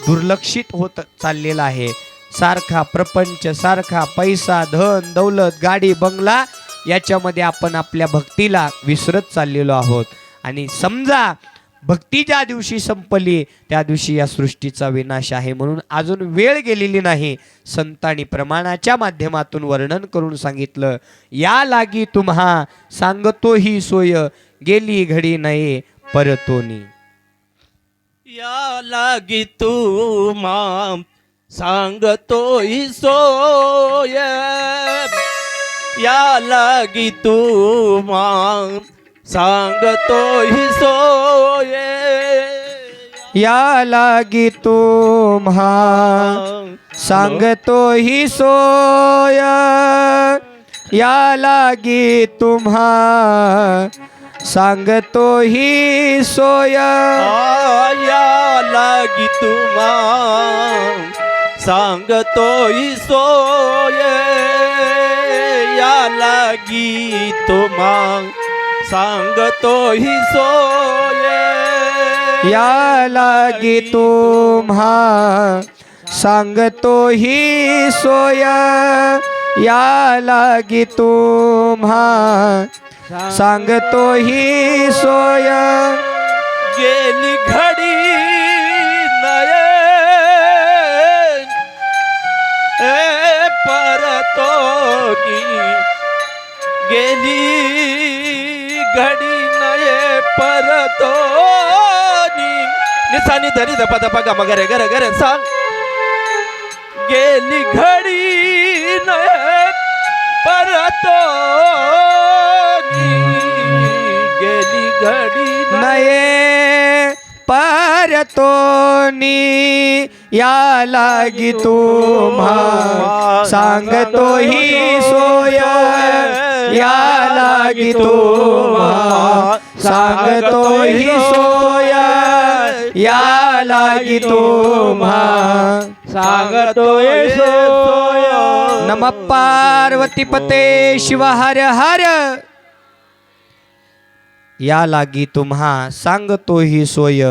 दुर्लक्षित होत चाललेलं आहे. सारखा प्रपंच, सारखा पैसा, धन दौलत, गाडी बंगला, याच्यामध्ये आपण आपल्या भक्तीला विसरत चाललेलो आहोत. आणि समजा भक्ती ज्या दिवशी संपली, त्या दिवशी या सृष्टीचा विनाश आहे. म्हणून अजून वेळ गेलेली नाही. संतांनी प्रमाणाच्या माध्यमातून वर्णन करून सांगितलं, या लागी तुम्हा सांगतो ही सोय, गेली घडी नये परतोनी. या लागी तुम्हा सांगतो ही सोय, या लागी तुम्हा सांगतो ही सोय, या लागी तुम्हा सांगतो ही सोय, या लागी तुम्हा सांगतो ही सोय, या लागी तुम्हा सांगतो ही सोय, या लागी तुम्हा सांगतो ही सोय, या लागी तुम्हा सांगतो ही सोय, या लागी तुम्हा सांगतो ही सोय. गेली घडी नये परतोनी, गेली घडी नये परतोनी. निसानी धरी धपा धपा गम गरे गरे गरे सांग. गेली घडी नये परतोनी, गेली घडी नये परतोनी, या लागी तुम्हा सांगतो ही सोय, या लागी तुम्हा सांगतो ही सोय, या लागी तुम्हा सांगतो ही सोय. नमः पार्वती पते शिव हर हर. या लागी तुम्हा सांगतो ही सोय,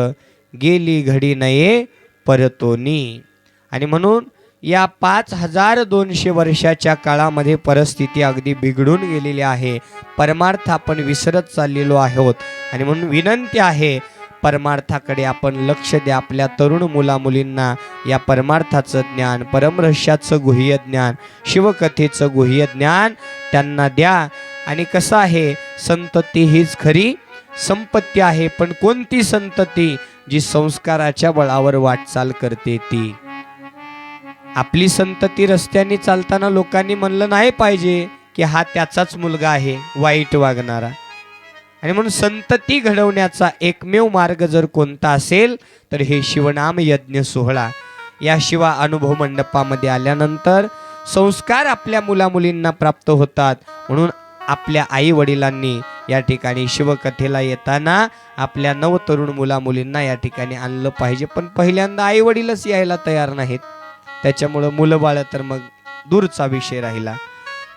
गेली घडी नये परतोनी. आणि म्हणून या 5200 वर्षाच्या काळामध्ये परिस्थिती अगदी बिघडून गेलेली आहे. परमार्थ आपण विसरत चाललेलो आहोत. आणि म्हणून विनंती आहे, परमार्थाकडे आपण लक्ष द्या. आपल्या तरुण मुलामुलींना या परमार्थाचं ज्ञान, परमरहस्याचं गुह्य ज्ञान, शिवकथेचं गुह्य ज्ञान त्यांना द्या. आणि कसं आहे, संतती हीच खरी संपत्ती आहे. पण कोणती संतती? जी संस्काराच्या बळावर वाटचाल करते ती. आपली संतती रस्त्याने चालताना लोकांनी म्हणलं नाही पाहिजे की हा त्याचाच मुलगा आहे वाईट वागणारा. आणि म्हणून संतती घडवण्याचा एकमेव मार्ग जर कोणता असेल तर हे शिवनाम यज्ञ सोहळा. याशिवाय अनुभव मंडपामध्ये आल्यानंतर संस्कार आपल्या मुलामुलींना प्राप्त होतात. म्हणून आपल्या आई वडिलांनी या ठिकाणी शिवकथेला येताना आपल्या नवतरुण मुलामुलींना या ठिकाणी आणलं पाहिजे. पण पहिल्यांदा आई वडीलच यायला तयार नाहीत, त्याच्यामुळं मुलं बाळ तर मग दूरचा विषय राहिला.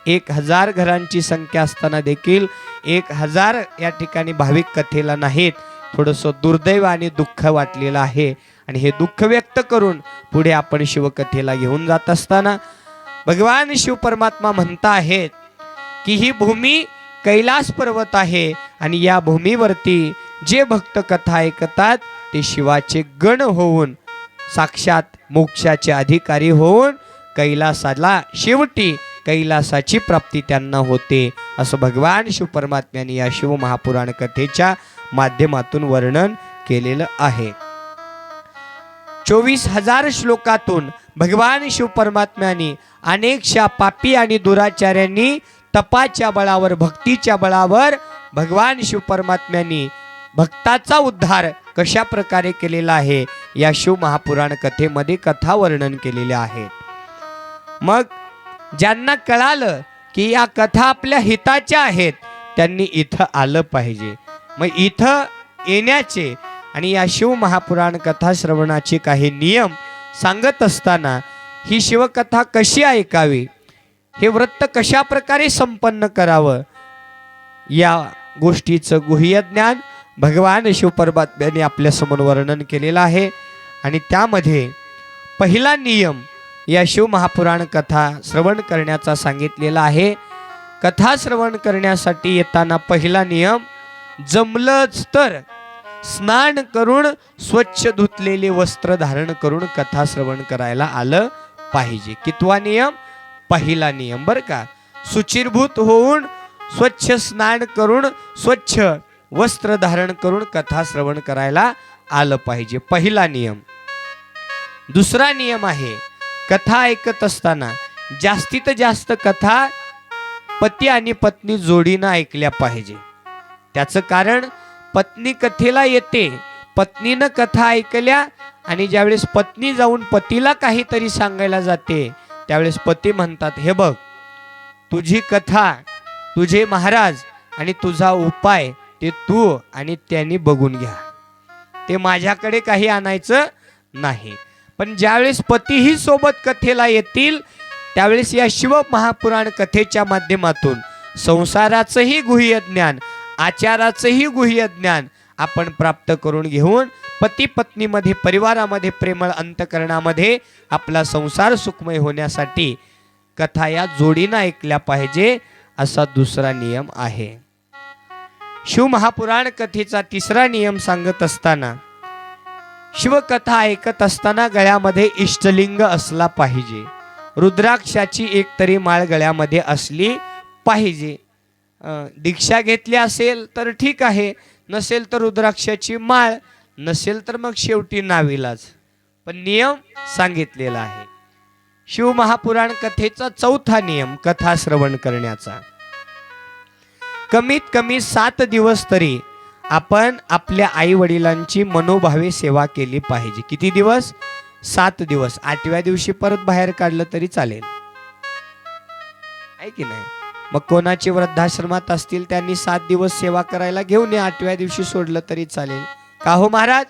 1000 घरांची संख्या असताना देखील 1000 या ठिकाणी भाविक कथेला नाहीत. थोडंसं दुर्दैव आणि दुःख वाटलेलं आहे. आणि हे दुःख व्यक्त करून पुढे आपण शिवकथेला घेऊन जात असताना भगवान शिव परमात्मा म्हणता आहेत की ही भूमी कैलास पर्वत आहे आणि या भूमीवरती जे भक्त कथा ऐकतात ते शिवाचे गण होऊन साक्षात मोक्षाचे अधिकारी होऊन कैलासाला शेवटी कैलासाची प्राप्ती त्यांना होते, असं भगवान शिव परमात्म्याने या शिव महापुराण कथेच्या माध्यमातून वर्णन केलेलं आहे. 24,000 श्लोकातून भगवान शिव परमात्म्याने अनेकशा पापी आणि दुराचार्यांनी तपाच्या बळावर भक्तीच्या बळावर भगवान शिव परमात्म्यांनी भक्ताचा उद्धार कशा प्रकारे केलेला आहे या शिव महापुराण कथेमध्ये कथा वर्णन केलेले आहे. मग ज्यांना कळालं की या कथा आपल्या हिताच्या आहेत त्यांनी इथं आलं पाहिजे. मग इथं येण्याचे आणि या शिव महापुराण कथा श्रवणाचे काही नियम सांगत असताना ही शिवकथा कशी ऐकावी, हे व्रत कशा प्रकारे संपन्न करावं, या गोष्टीचं गुह्य ज्ञान भगवान शिव परमात्म्याने आपल्या समोर वर्णन केलेलं आहे. आणि त्यामध्ये पहिला नियम या शिव महापुराण कथा श्रवण करण्याचा सांगितलेला आहे. कथा श्रवण करण्यासाठी येताना पहिला नियम, जमलंच तर स्नान करून स्वच्छ धुतलेले वस्त्र धारण करून कथा श्रवण करायला आलं पाहिजे. कितवा नियम? पहिला नियम बरं का. शुचिर्भूत होऊन स्वच्छ स्नान करून स्वच्छ वस्त्र धारण करून कथा श्रवण करायला आलं पाहिजे, पहिला नियम. दुसरा नियम आहे, कथा ऐकत असताना जास्तीत जास्त कथा पती आणि पत्नी जोडीनं ऐकल्या पाहिजे. त्याचं कारण, पत्नी कथेला येते, पत्नीनं कथा ऐकल्या आणि ज्यावेळेस पत्नी जाऊन पतीला काहीतरी सांगायला जाते त्यावेळेस पती म्हणतात, हे बघ तुझी कथा, तुझे महाराज आणि तुझा उपाय ते तू आणि त्यांनी बघून घ्या, ते माझ्याकडे काही आणायचं नाही. पण ज्यावेळेस पतीही सोबत कथेला येतील त्यावेळेस या शिव महापुराण कथेच्या माध्यमातून संसाराचंही गुह्य ज्ञान, आचाराचंही गुह्य ज्ञान आपण प्राप्त करून घेऊन पती पत्नीमध्ये, परिवारामध्ये, प्रेमळ अंतकरणामध्ये आपला संसार सुखमय होण्यासाठी कथा या जोडीनं ऐकल्या पाहिजे, असा दुसरा नियम आहे. शिव महापुराण कथेचा तिसरा नियम सांगत असताना, शिवकथा ऐकत असताना गळ्यामध्ये इष्टलिंग असला पाहिजे. रुद्राक्षाची एक तरी माळ गळ्यामध्ये असली पाहिजे. दीक्षा घेतली असेल तर ठीक आहे, नसेल तर रुद्राक्षाची माळ, नसेल तर मग शेवटी नाविलाज, पण नियम सांगितलेला आहे. शिव महापुराण कथेचा चौथा नियम कथा श्रवण करण्याचा. कमीत कमी 7 दिवस तरी आपण आपल्या आई वडिलांची मनोभावे सेवा केली पाहिजे. किती दिवस? 7 दिवस. 8व्या दिवशी परत बाहेर काढलं तरी चालेल, आहे की नाही? मग कोणाचे वृद्धाश्रमात असतील त्यांनी 7 दिवस सेवा करायला घेऊन या, 8व्या दिवशी सोडलं तरी चालेल. का हो महाराज?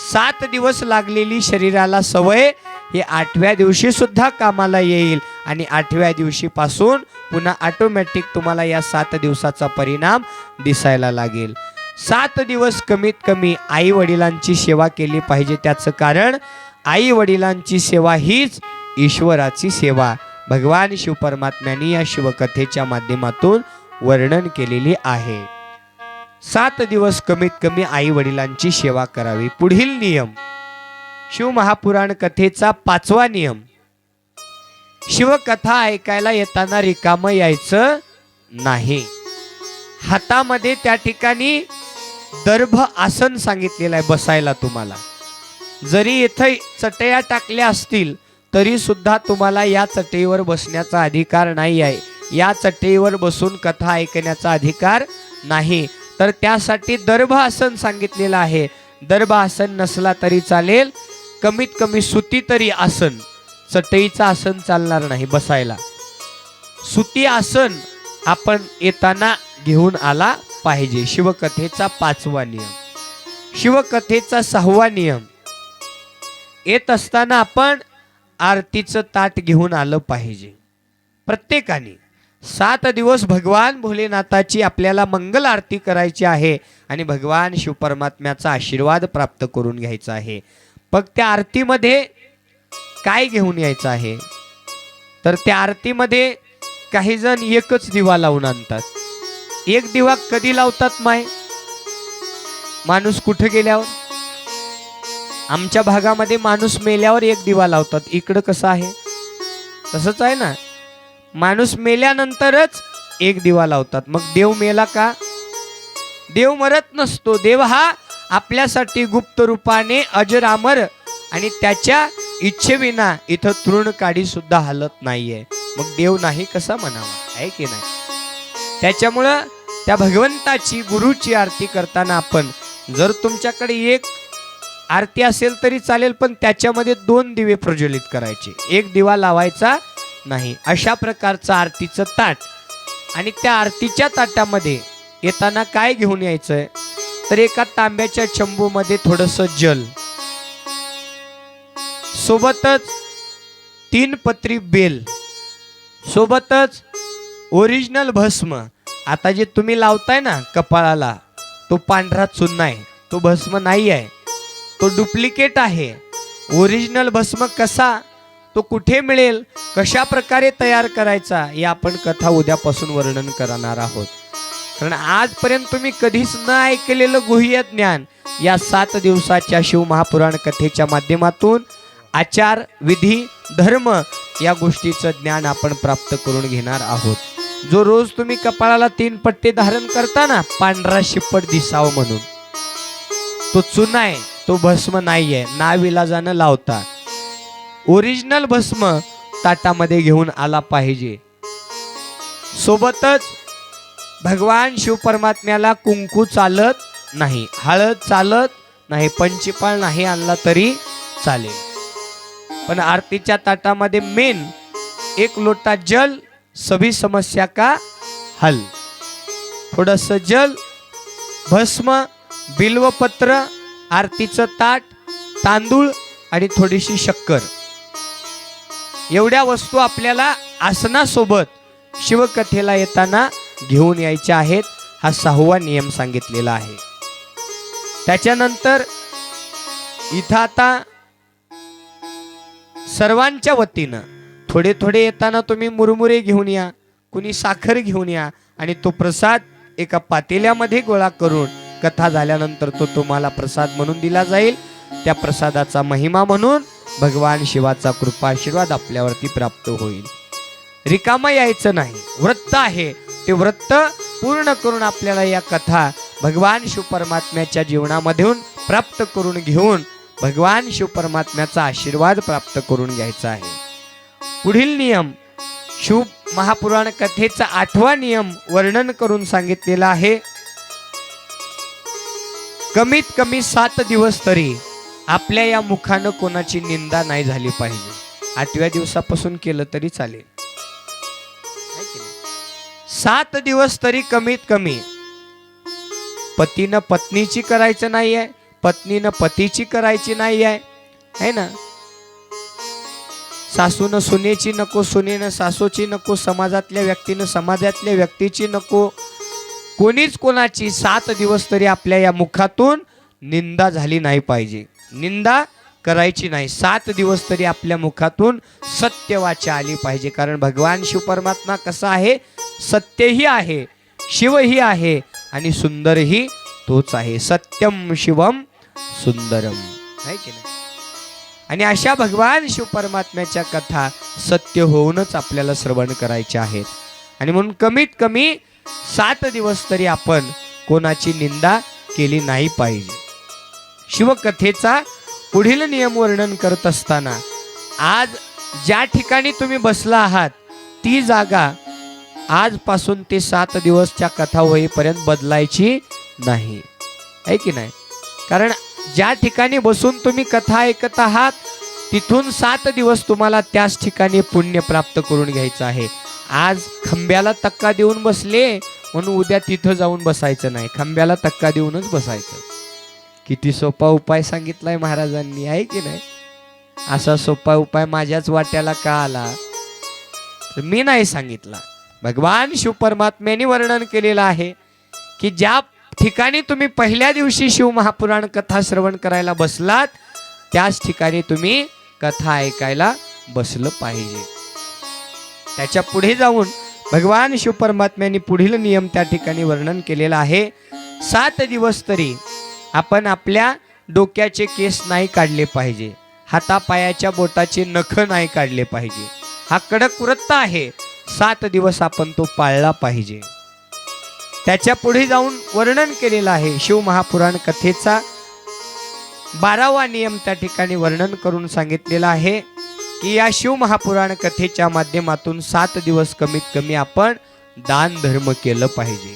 7 दिवस लागलेली शरीराला सवय हे 8व्या दिवशी सुद्धा कामाला येईल आणि 8व्या दिवशी पासून पुन्हा ऑटोमॅटिक तुम्हाला या 7 दिवसाचा परिणाम दिसायला लागेल. 7 दिवस कमीत कमी आई वडिलांची सेवा केली पाहिजे. त्याचं कारण, आई वडिलांची सेवा हीच ईश्वराची सेवा भगवान शिव परमात्म्यांनी या शिवकथेच्या माध्यमातून वर्णन केलेली आहे. 7 दिवस कमीत कमी आई वडिलांची सेवा करावी. पुढील नियम, शिव महापुराण कथेचा 5वा नियम, शिवकथा ऐकायला येताना रिकामं यायचं नाही. हातामध्ये त्या ठिकाणी दर्भ आसन सांगितलेलं आहे बसायला तुम्हाला. जरी इथे चटया टाकल्या असतील तरी सुद्धा तुम्हाला या चटईवर बसण्याचा अधिकार नाही आहे. या चटईवर बसून कथा ऐकण्याचा अधिकार नाही. तर त्यासाठी दर्भ आसन सांगितलेलं आहे. दर्भ आसन नसला तरी चालेल, कमीत कमी सुती तरी आसन, चटईचं आसन चालणार नाही बसायला. सुती आसन आपण येताना घेऊन आला पाहिजे. शिवकथेचा 5वा नियम. शिवकथेचा 6वा नियम, येत असताना आपण आरतीचं ताट घेऊन आलं पाहिजे. प्रत्येकाने 7 दिवस भगवान भोलेनाथाची आपल्याला मंगल आरती करायची आहे आणि भगवान शिवपरमात्म्याचा आशीर्वाद प्राप्त करून घ्यायचा आहे. मग त्या आरतीमध्ये काय घेऊन यायचं आहे, तर त्या आरतीमध्ये काही जण एकच दिवा लावून आणतात. एक दिवा कधी लावतात माय? माणूस कुठे गेल्यावर? आमच्या भागामध्ये माणूस मेल्यावर एक दिवा लावतात. इकडं कसं आहे? तसंच आहे ना, माणूस मेल्यानंतरच एक दिवा लावतात. मग देव मेला का? देव मरत नसतो. देव हा आपल्यासाठी गुप्त रूपाने अजरामर आणि त्याच्या इच्छेविना इथं तृण काडी सुद्धा हलत नाहीये. मग देव नाही कसा म्हणावा, आहे की नाही? त्याच्यामुळं त्या भगवंताची गुरुची आरती करताना आपण, जर तुमच्याकडे एक आरती असेल तरी चालेल, पण त्याच्यामध्ये 2 दिवे प्रज्वलित करायचे, एक दिवा लावायचा नाही. अशा प्रकारचं आरतीचं ताट. आणि त्या आरतीच्या ताटामध्ये येताना काय घेऊन यायचंय, तर एका तांब्याच्या चंबूमध्ये थोडंसं जल, सोबतच 3 पत्री बेल, सोबतच ओरिजिनल भस्म. आता जे तुम्ही लावताय ना कपाळाला, तो पांढरा चुन्ना आहे, तो भस्म नाही आहे, तो डुप्लिकेट आहे. ओरिजिनल भस्म कसा, तो कुठे मिळेल, कशा प्रकारे तयार करायचा, हे आपण कथा उद्यापासून वर्णन करणार आहोत. कारण आजपर्यंत तुम्ही कधीच न ऐकलेलं गुह्य ज्ञान या 7 दिवसाच्या शिवमहापुराण कथेच्या माध्यमातून आचार, विधी, धर्म या गोष्टीचं ज्ञान आपण प्राप्त करून घेणार आहोत. जो रोज तुम्ही कपाळाला 3 पट्टे धारण करता ना, पांढरा शिपट दिसावं म्हणून, तो चुना आहे, तो भस्म नाहीये, नाविलाजानं लावता. ओरिजिनल भस्म ताटामध्ये घेऊन आला पाहिजे. सोबतच भगवान शिवपरमात्म्याला कुंकू चालत नाही, हळद चालत नाही, पंचपाळ नाही आणला तरी चालेल. पण आरतीच्या ताटामध्ये मेन 1 लोटा जल, सभी समस्या का हल. थोडस जल, भस्म, बिल्वपत्र, आरतीचं ताट, तांदूळ आणि थोडीशी शक्कर, एवढ्या वस्तू आपल्याला आसनासोबत शिवकथेला येताना घेऊन यायच्या आहेत. हा 6वा नियम सांगितलेला आहे. त्याच्यानंतर इथं आता सर्वांच्या वतीनं थोडे थोडे येताना तुम्ही मुरमुरे घेऊन या, कुणी साखर घेऊन या आणि तो प्रसाद एका पातेल्यामध्ये गोळा करून कथा झाल्यानंतर तो तुम्हाला प्रसाद म्हणून दिला जाईल. त्या प्रसादाचा महिमा म्हणून भगवान शिवाचा कृपा आशीर्वाद आपल्यावरती प्राप्त होईल. रिकामा यायचं नाही. व्रत आहे, ते व्रत पूर्ण करून आपल्याला या कथा भगवान शिवपरमात्म्याच्या जीवनामधून प्राप्त करून घेऊन भगवान शिवपरमात्म्याचा आशीर्वाद प्राप्त करून घ्यायचा आहे. पुढील नियम, शिव महापुराण कथेचा 8वा नियम वर्णन करून सांगितलेला आहे. कमीत कमी 7 दिवस तरी आपल्या या मुखानं कोणाची निंदा नाही झाली पाहिजे. 8व्या दिवसापासून केलं तरी चालेल. 7 दिवस तरी कमीत कमी पतीनं पत्नीची करायचं नाही आहे, पत्नीनं पतीची करायची नाही आहे, है ना. सासूनं सुनेची नको, सुनेनं सासूची नको, समाजातल्या व्यक्तीनं समाजातल्या व्यक्तीची नको, कोणीच कोणाची 7 दिवस तरी आपल्या या मुखातून निंदा झाली नाही पाहिजे. निंदा करायची नाही. 7 दिवस तरी आपल्या मुखातून सत्य वाचा आली पाहिजे. कारण भगवान शिव परमात्मा कसा आहे, सत्यही आहे, शिवही आहे आणि सुंदरही तोच आहे. सत्यम शिवम सुंदरम, आहे की नाही. आणि अशा भगवान शिव परमात्म्याच्या कथा सत्य होऊनच आपल्याला श्रवण करायच्या आहेत. आणि म्हणून कमीत कमी 7 दिवस तरी आपण कोणाची निंदा केली नाही पाहिजे. शिवकथेचा पुढील नियम वर्णन करत असताना आज ज्या ठिकाणी तुम्ही बसला आहात ती जागा आजपासून ते 7 दिवसच्या कथा होईपर्यंत बदलायची नाही, आहे की नाही? कारण ज्या ठिकाणी बसून तुम्ही कथा ऐकत आहात तिथून 7 दिवस तुम्हाला त्याच ठिकाणी पुण्य प्राप्त करून घ्यायचं आहे. आज खांब्याला धक्का देऊन बसले म्हणून उद्या तिथं जाऊन बसायचं नाही, खांब्याला धक्का देऊनच बसायचं. किती सोपा उपाय सांगितलाय महाराजांनी, आहे की नाही? असा सोपा उपाय माझ्याच वाट्याला का आला? तर मी नाही सांगितला, भगवान शिव परमात्म्याने वर्णन केलेलं आहे की ज्या ठिकाणी तुम्ही पहिल्या दिवशी शिव महापुराण कथा श्रवण करायला बसलात त्याच ठिकाणी तुम्ही कथा ऐकायला बसलं पाहिजे. त्याच्या पुढे जाऊन भगवान शिव परमात्म्याने पुढील नियम त्या ठिकाणी वर्णन केलेला आहे. 7 दिवस तरी आपण आपल्या डोक्याचे केस नाही काढले पाहिजे, हातापायाच्या बोटाचे नख नाही काढले पाहिजे. हा कडक व्रत आहे, 7 दिवस आपण तो पाळला पाहिजे. त्याच्या पुढे जाऊन वर्णन केलेलं आहे शिव महापुराण कथेचा 12वा नियम त्या ठिकाणी वर्णन करून सांगितलेला आहे की या शिव महापुराण कथेच्या माध्यमातून 7 दिवस कमीत कमी आपण दान धर्म केलं पाहिजे.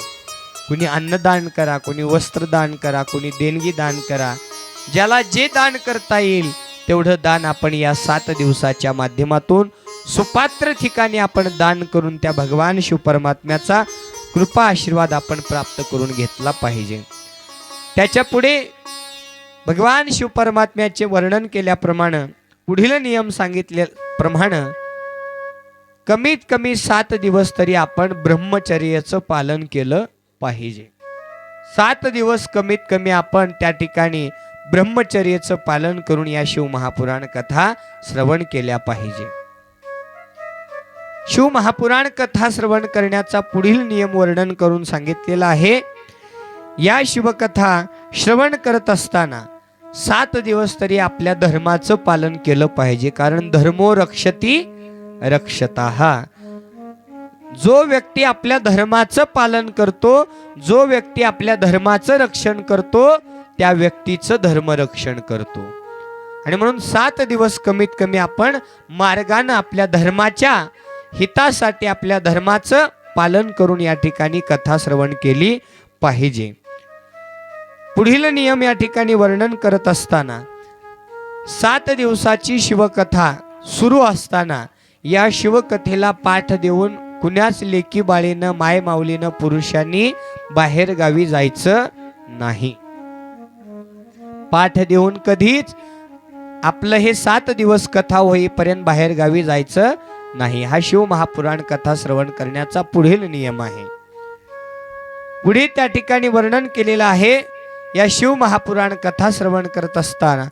कुणी अन्नदान करा, कुणी वस्त्रदान करा, कुणी देणगी दान करा, ज्याला जे दान करता येईल तेवढं दान आपण या 7 दिवसाच्या माध्यमातून सुपात्र ठिकाणी आपण दान करून त्या भगवान शिव परमात्म्याचा कृपा आशीर्वाद आपण प्राप्त करून घेतला पाहिजे. त्याच्या पुढे भगवान शिव परमात्म्याचे वर्णन केल्याप्रमाणे पुढील नियम सांगितल्याप्रमाणे कमीत कमी 7 दिवस तरी आपण ब्रह्मचर्याचं पालन केलं पाहिजे. 7 दिवस कमीत कमी आपण त्या ठिकाणी ब्रह्मचर्याचं पालन करून या शिव महापुराण कथा श्रवण केल्या पाहिजे. शिव महापुराण कथा श्रवण करण्याचा पुढील नियम वर्णन करून सांगितलेला आहे. या शिवकथा श्रवण करत असताना 7 दिवस तरी आपल्या धर्माचं पालन केलं पाहिजे. कारण धर्मो रक्षती रक्षताः. जो व्यक्ती आपल्या धर्माचं पालन करतो, जो व्यक्ती आपल्या धर्माचं रक्षण करतो त्या व्यक्तीचं धर्मरक्षण करतो. आणि म्हणून 7 दिवस कमीत कमी आपण मार्गाने आपल्या धर्माच्या हितासाठी आपल्या धर्माचं पालन करून या ठिकाणी कथा श्रवण केली पाहिजे. पुढील नियम या ठिकाणी वर्णन करत असताना 7 दिवसाची शिवकथा सुरू असताना या शिवकथेला पाठ देऊन कुणाच लेकी बाळीनं माय माऊलीनं पुरुषांनी बाहेर गावी जायचं नाही. पाठ देऊन कधीच आपलं हे 7 दिवस कथा होईपर्यंत बाहेर गावी जायचं नाही. हा शिव महापुराण कथा श्रवण करण्याचा पुढील नियम आहे. पुढे त्या ठिकाणी वर्णन केलेलं आहे या शिव महापुराण कथा श्रवण करत असताना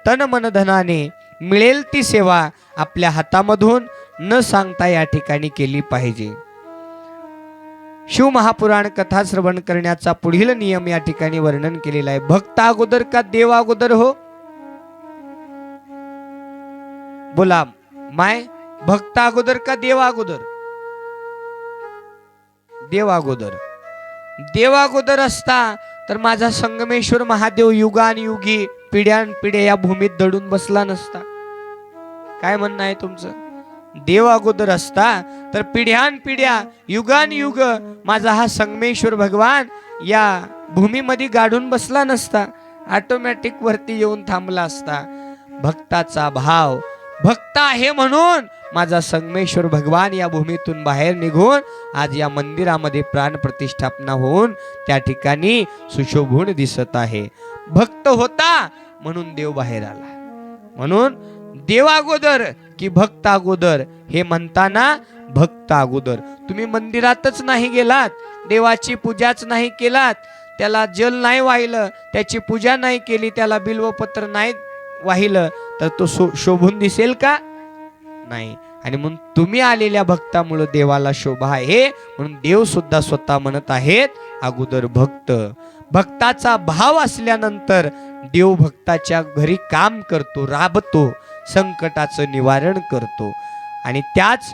तन मन धनाने मिळेल ती सेवा आपल्या हातामधून न सांगता या ठिकाणी केली पाहिजे. शिव महापुराण कथा श्रवण करण्याचा पुढील नियम या ठिकाणी वर्णन केलेला आहे. भक्त अगोदर का देव अगोदर हो? बोला माय, भक्त अगोदर का देव अगोदर? देव अगोदर. देव अगोदर असता तर माझा संगमेश्वर महादेव युगानुयुगी पिढ्यानपिढ्या या भूमीत दडून बसला नसता. काय म्हणणं आहे तुमचं? देव अगोदर असता तर पिढ्यानपिढ्या युगानुयुग माझा हा संगमेश्वर भगवान या भूमीमध्ये गाडून बसला नसता, ऑटोमॅटिक वरती येऊन थांबला असता. भक्ताचा भाव, भक्त आहे म्हणून माझा संगमेश्वर भगवान या भूमीतून बाहेर निघून आज या मंदिरामध्ये प्राण प्रतिष्ठापना होऊन त्या ठिकाणी सुशोभून दिसत आहे. भक्त होता म्हणून देव बाहेर आला. म्हणून देव अगोदर की भक्त अगोदर हे म्हणताना भक्त अगोदर. तुम्ही मंदिरातच नाही गेलात, देवाची पूजाच नाही केलात, त्याला जल नाही वाहिलं, त्याची पूजा नाही केली, त्याला बिल्वपत्र नाही वाहिलं तर तो शोभून दिसेल का? नाही. आणि म्हणून तुम्ही आलेल्या भक्तामुळे देवाला शोभा आहे. म्हणून देव सुद्धा स्वतः म्हणत आहेत अगोदर भक्त. भक्ताचा भाव असल्यानंतर देव भक्ताच्या घरी काम करतो, राबतो, संकटाचं निवारण करतो. आणि त्याच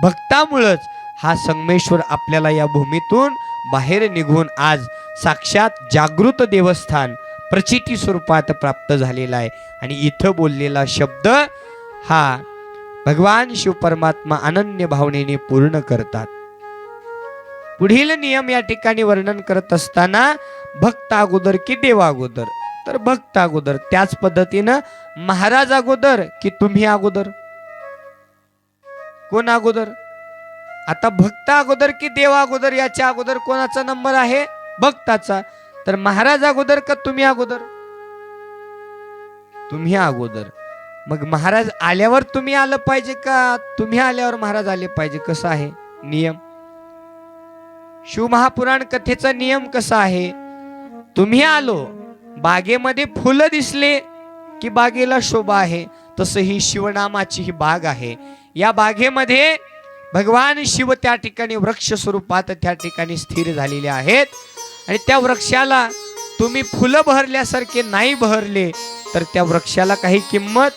भक्तामुळेच हा संगमेश्वर आपल्याला या भूमीतून बाहेर निघून आज साक्षात जागृत देवस्थान प्रचिती स्वरूपात प्राप्त झालेला आहे. आणि इथं बोललेला शब्द हा भगवान शिव परमात्मा अनन्य भावनेने पूर्ण करतात. पुढील नियम या ठिकाणी वर्णन करत असताना भक्त अगोदर की देवा अगोदर, तर भक्त अगोदर. त्याच पद्धतीनं महाराज अगोदर की तुम्ही अगोदर, कोण अगोदर? आता भक्त अगोदर की देवा अगोदर, याच्या अगोदर कोणाचा नंबर आहे? भक्ताचा. तर महाराज अगोदर का तुम्ही अगोदर? तुम्ही अगोदर. मग महाराज आल्यावर तुम्ही आलं पाहिजे का तुम्ही आल्यावर महाराज आले पाहिजे? कसं आहे नियम? शिवमहापुराण कथेचा नियम कसा आहे? तुम्ही आलो, बागेमध्ये फुलं दिसले की बागेला शोभा आहे, तसं ही शिवनामाची ही बाग आहे. या बागेमध्ये भगवान शिव त्या ठिकाणी वृक्ष स्वरूपात त्या ठिकाणी स्थिर झालेले आहेत. आणि त्या वृक्षाला तुम्ही फुलं बहरल्यासारखे नाही बहरले तर त्या वृक्षाला काही किंमत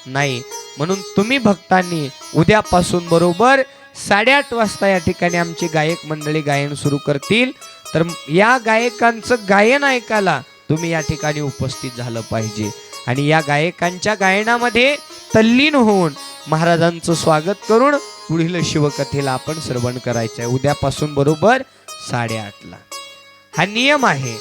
नाही. म्हणून तुम्ही भक्तांनी उद्यापासून बरोबर 8:30 वाजता या ठिकाणी आमची गायक मंडळी गायन सुरू करतील. तर या गायकांचं गायन ऐकायला तुम्ही या ठिकाणी उपस्थित झालं पाहिजे. आणि या गायकांच्या गायनामध्ये तल्लीन होऊन महाराजांचं स्वागत करून पुढील शिवकथेला आपण श्रवण करायचं आहे उद्यापासून बरोबर 8:30ला. हा नियम आहे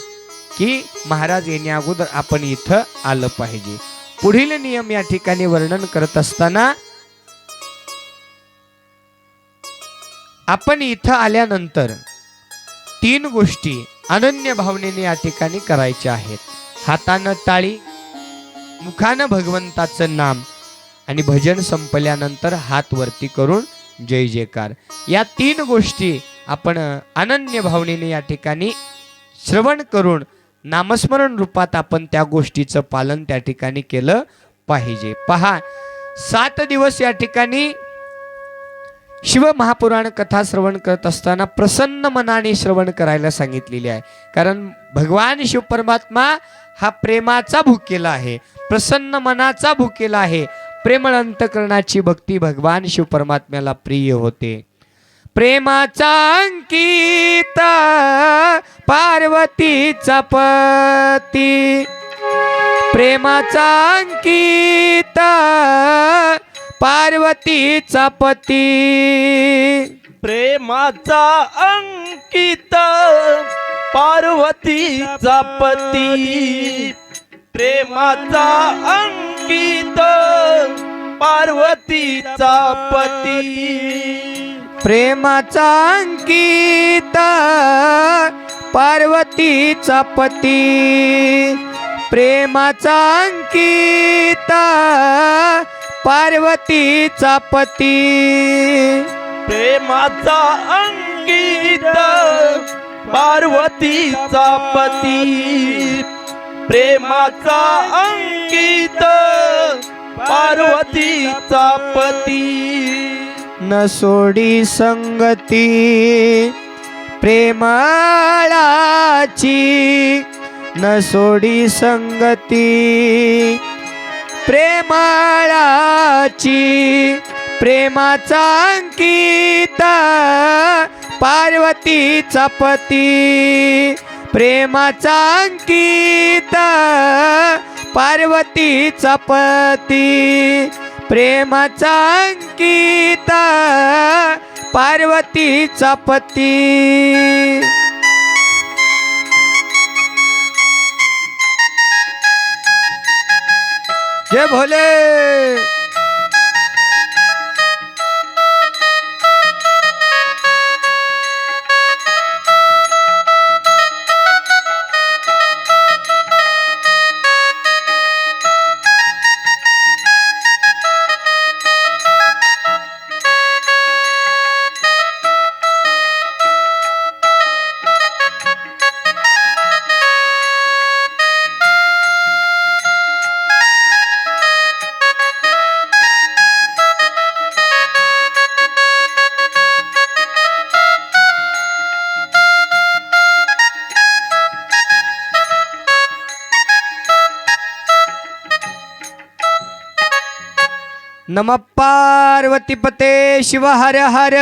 की महाराज येण्या अगोदर आपण इथं आलं पाहिजे. पुढील नियम या ठिकाणी वर्णन करत असताना आपण इथं आल्यानंतर 3 गोष्टी अनन्य भावनेने या ठिकाणी करायच्या आहेत. हातानं टाळी, मुखानं भगवंताचं नाम आणि भजन संपल्यानंतर हात वरती करून जय जयकार. या 3 गोष्टी आपण अनन्य भावनेने या ठिकाणी श्रवण करून नामस्मरण रूपात आपण त्या गोष्टीचं पालन त्या ठिकाणी केलं पाहिजे. पहा, 7 दिवस या ठिकाणी शिव महापुराण कथा श्रवण करत असताना प्रसन्न मनाने श्रवण करायला सांगितलेले आहे. कारण भगवान शिव परमात्मा हा प्रेमाचा भुकेला आहे, प्रसन्न मनाचा भुकेला आहे. प्रेमळ अंतकरणाची भक्ती भगवान शिव परमात्म्याला प्रिय होते. प्रेमाचा अंकित पार्वतीचा पती, प्रेमाचा अंकित पार्वतीचा पती, प्रेमाचा अंकित पार्वतीचा पती, प्रेमाचा अंकित पार्वतीचा पती, प्रेमाचा अंकित पार्वतीचा पती, प्रेमाचा अंकित पार्वतीचा पती, प्रेमाचा अंकित पार्वतीचा पती, प्रेमाचा अंकित पार्वतीचा पती. न सोडी संगती प्रेमाळाची, न सोडी संगती प्रेमाळाची, प्रेमाचा अंकित पार्वतीचा पती, प्रेमाचा अंकित पार्वतीचा पती, प्रेमाचा अंकित पार्वतीचा पती. जय भोले. नमः पार्वती पते शिव हर हर.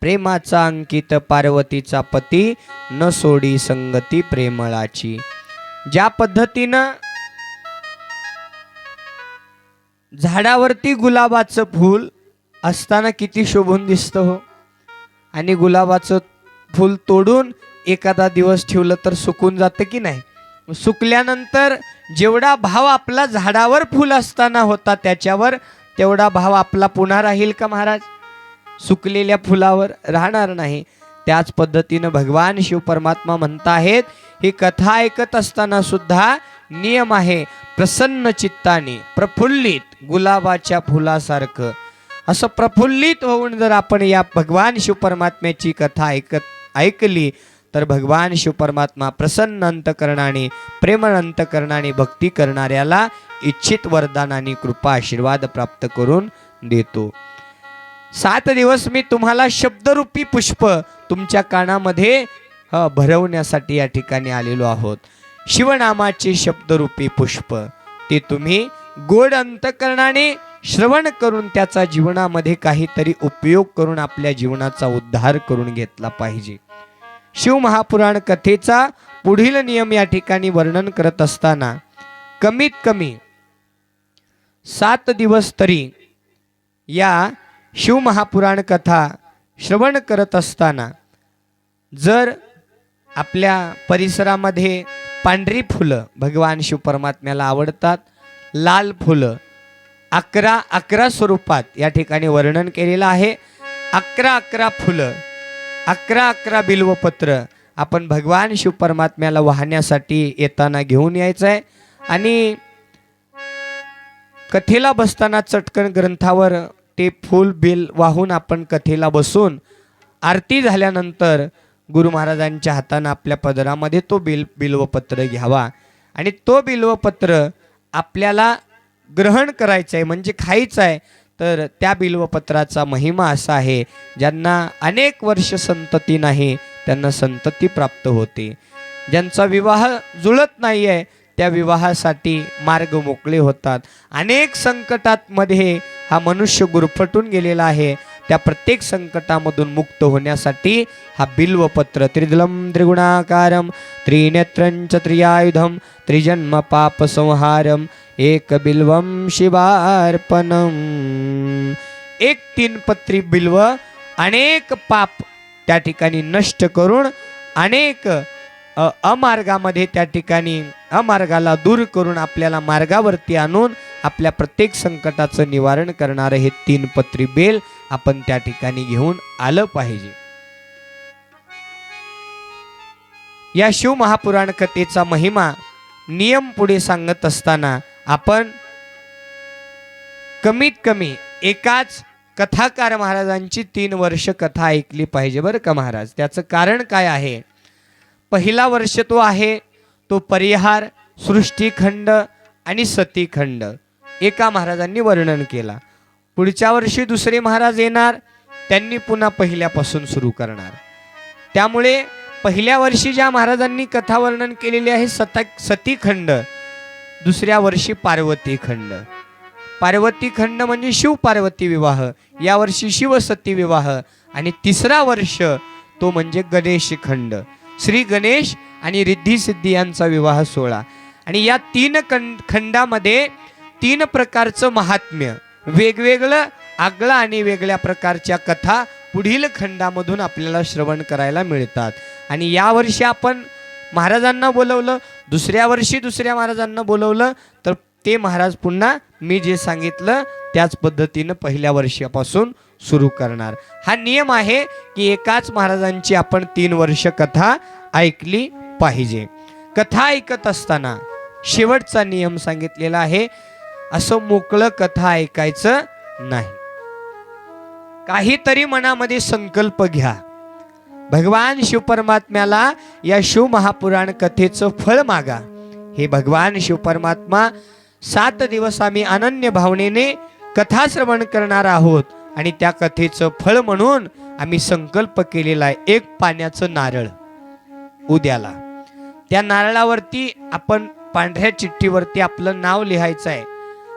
प्रेमाचा अंकित पार्वतीचा पती न सोडी संगती प्रेमळाची. ज्या पद्धतीनं झाडावरती गुलाबाचं फूल असताना किती शोभून दिसतं हो, आणि गुलाबाचं फूल तोडून एखादा दिवस ठेवलं तर सुकून जातं की नाही. सुकल्यानंतर जेवढा भाव आपला झाडावर फूल असताना होता त्याच्यावर तेवढा भाव आपला पुन्हा राहील का महाराज? सुकलेल्या फुलावर राहणार नाही. त्याच पद्धतीनं भगवान शिव परमात्मा म्हणताहेत, ही कथा ऐकत असताना सुद्धा नियम आहे, प्रसन्न चित्ताने प्रफुल्लित गुलाबाच्या फुलासारखं असं प्रफुल्लित होऊन जर आपण या भगवान शिव परमात्म्याची कथा ऐकली तर भगवान शिव परमात्मा प्रसन्न अंतकरणाने प्रेमळ अंतकरणाने भक्ती करणाऱ्याला इच्छित वरदान आणि कृपा आशीर्वाद प्राप्त करून देतो. 7 दिवस मी तुम्हाला शब्दरूपी पुष्प तुमच्या कानामध्ये भरवण्यासाठी या ठिकाणी आलेलो आहोत. शिवनामाचे शब्दरूपी पुष्प ते तुम्ही गोड अंतकरणाने श्रवण करून त्याचा जीवनामध्ये काहीतरी उपयोग करून आपल्या जीवनाचा उद्धार करून घेतला पाहिजे. शिव महापुराण कथेचा पुढील नियम या ठिकाणी वर्णन करत असताना कमीत कमी 7 दिवस तरी या शिव महापुराण कथा श्रवण करत असताना जर आपल्या परिसरामध्ये पांढरी फुलं भगवान शिव परमात्म्याला आवडतात, लाल फुलं 11 स्वरूपात या ठिकाणी वर्णन केलेलं आहे. 11 फुलं 11 बिल्वपत्र आपण भगवान शिव परमात्म्याला वाहण्यासाठी येताना घेऊन यायचं आहे. आणि कथेला बसताना चटकन ग्रंथावर ते फूल बिल वाहून आपण कथेला बसून आरती झाल्यानंतर गुरु महाराजांच्या हातानं आपल्या पदरामध्ये तो बिल्वपत्र घ्यावा आणि तो बिल्वपत्र आपल्याला ग्रहण करायचं आहे म्हणजे खायचं आहे. तर त्या बिल्वपत्राचा महिमा असा आहे, ज्यांना अनेक वर्ष संतती नाही त्यांना संतती प्राप्त होते. ज्यांचा विवाह जुळत नाही आहे त्या विवाहासाठी मार्ग मोकळे होतात. अनेक संकटांमध्ये हा मनुष्य गुरफटून गेलेला आहे, त्या प्रत्येक संकटामधून मुक्त होण्यासाठी हा बिल्वपत्र त्रिदलम त्रिगुणाकारम त्रिनेत्रंच त्रियायुधम त्रिजन्म पाप संहारम एक बिल्वम शिवार्पणम. एक 3 पत्री बिल्व अनेक पाप त्या ठिकाणी नष्ट करून अनेक अमार्गामध्ये त्या ठिकाणी अमार्गाला दूर करून आपल्याला मार्गावरती आणून आपल्या प्रत्येक संकटाचं निवारण करणारं हे 3 पत्री बेल आपण त्या ठिकाणी घेऊन आलं पाहिजे. या शिव महापुराण कथेचा महिमा नियम पुढे सांगत असताना आपण कमीत कमी एकाच कथाकार महाराजांची 3 वर्ष कथा ऐकली पाहिजे बरं का महाराज. त्याचं कारण काय आहे? पहिला वर्ष तो आहे तो परिहार, सृष्टीखंड आणि सतीखंड एका महाराजांनी वर्णन केला. पुढच्या वर्षी दुसरे महाराज येणार, त्यांनी पुन्हा पहिल्यापासून सुरू करणार. त्यामुळे पहिल्या वर्षी ज्या महाराजांनी कथा वर्णन केलेली आहे सतीखंड, दुसऱ्या वर्षी पार्वतीखंड. पार्वतीखंड म्हणजे शिव पार्वती विवाह, या वर्षी शिव सती विवाह. आणि तिसरा वर्ष तो म्हणजे गणेश खंड, श्री गणेश आणि रिद्धी सिद्धी यांचा विवाह सोहळा. आणि या 3 खंडामध्ये 3 प्रकारचं महात्म्य, वेगवेगळं आगळं आणि वेगळ्या प्रकारच्या कथा पुढील खंडामधून आपल्याला श्रवण करायला मिळतात. आणि यावर्षी आपण महाराजांना बोलवलं, दुसऱ्या वर्षी दुसऱ्या महाराजांना बोलवलं तर ते महाराज पुन्हा मी जे सांगितलं त्याच पद्धतीनं पहिल्या वर्षापासून सुरू करणार. हा नियम आहे की एकाच महाराजांची आपण 3 वर्ष कथा ऐकली पाहिजे. कथा ऐकत असताना शेवटचा नियम सांगितलेला आहे, असं मोकळं कथा ऐकायचं नाही. काहीतरी मनामध्ये संकल्प घ्या. भगवान शिव परमात्म्याला या शिव महापुराण कथेचं फळ मागा. हे भगवान शिव परमात्मा 7 दिवस आम्ही अनन्य भावनेने कथा श्रवण करणार आहोत आणि त्या कथेचं फळ म्हणून आम्ही संकल्प केलेला आहे 1 पाण्याचं नारळ. उद्याला त्या नारळावरती आपण पांढऱ्या चिठ्ठीवरती आपलं नाव लिहायचं आहे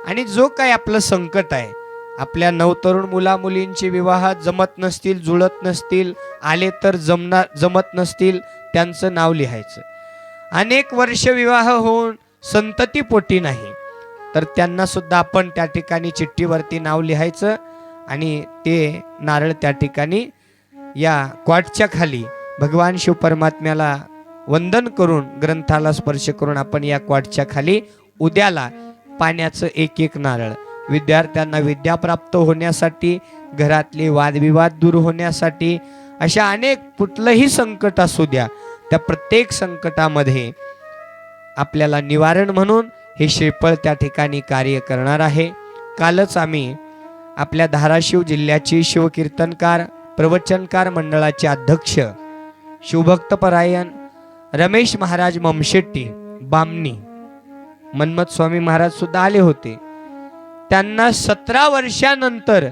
आणि जो काय आपलं संकट आहे आपल्या नवतरुण मुला मुलींचे विवाह जमत नसतील, जुळत नसतील, आले तर जमत नसतील, त्यांचं नाव लिहायचं. अनेक वर्ष विवाह होऊन संततीपोटी नाही तर त्यांना सुद्धा आपण त्या ठिकाणी चिठ्ठीवरती नाव लिहायचं आणि ते नारळ त्या ठिकाणी या क्वाटच्या खाली भगवान शिव परमात्म्याला वंदन करून ग्रंथाला स्पर्श करून आपण या क्वाटच्या खाली उद्याला पाण्याचं एक एक नारळ, विद्यार्थ्यांना विद्या प्राप्त होण्यासाठी, घरातले वादविवाद दूर होण्यासाठी, अशा अनेक कुठलंही संकट असू द्या, त्या प्रत्येक संकटामध्ये आपल्याला निवारण म्हणून हे श्रीफळ त्या ठिकाणी कार्य करणार आहे. कालच आम्ही आपल्या धाराशिव जिल्ह्याची शिवकीर्तनकार प्रवचनकार मंडळाचे अध्यक्ष शिवभक्तपरायण रमेश महाराज ममशेट्टी बामणी मन्मथ स्वामी महाराज सुद्धा आले होते. त्यांना 17 वर्षानंतर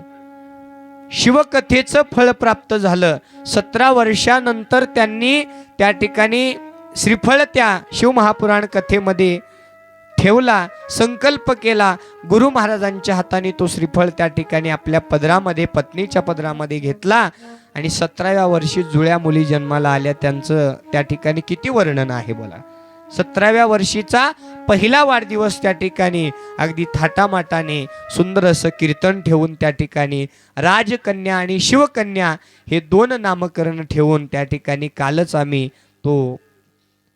शिवकथेचं फळ प्राप्त झालं. 17 वर्षानंतर त्यांनी त्या ठिकाणी श्रीफळ त्या शिवमहापुराण कथेमध्ये ठेवला, संकल्प केला. गुरु महाराजांच्या हाताने तो श्रीफळ त्या ठिकाणी आपल्या पदरामध्ये, पत्नीच्या पदरामध्ये घेतला आणि 17व्या वर्षी जुळ्या मुली जन्माला आल्या. त्यांचं त्या ठिकाणी किती वर्णन आहे बोला. 17व्या वर्षीचा पहिला वाढदिवस त्या ठिकाणी अगदी थाटामाटाने सुंदर असं कीर्तन ठेवून त्या ठिकाणी राजकन्या आणि शिवकन्या हे 2 नामकरण ठेवून त्या ठिकाणी कालच आम्ही तो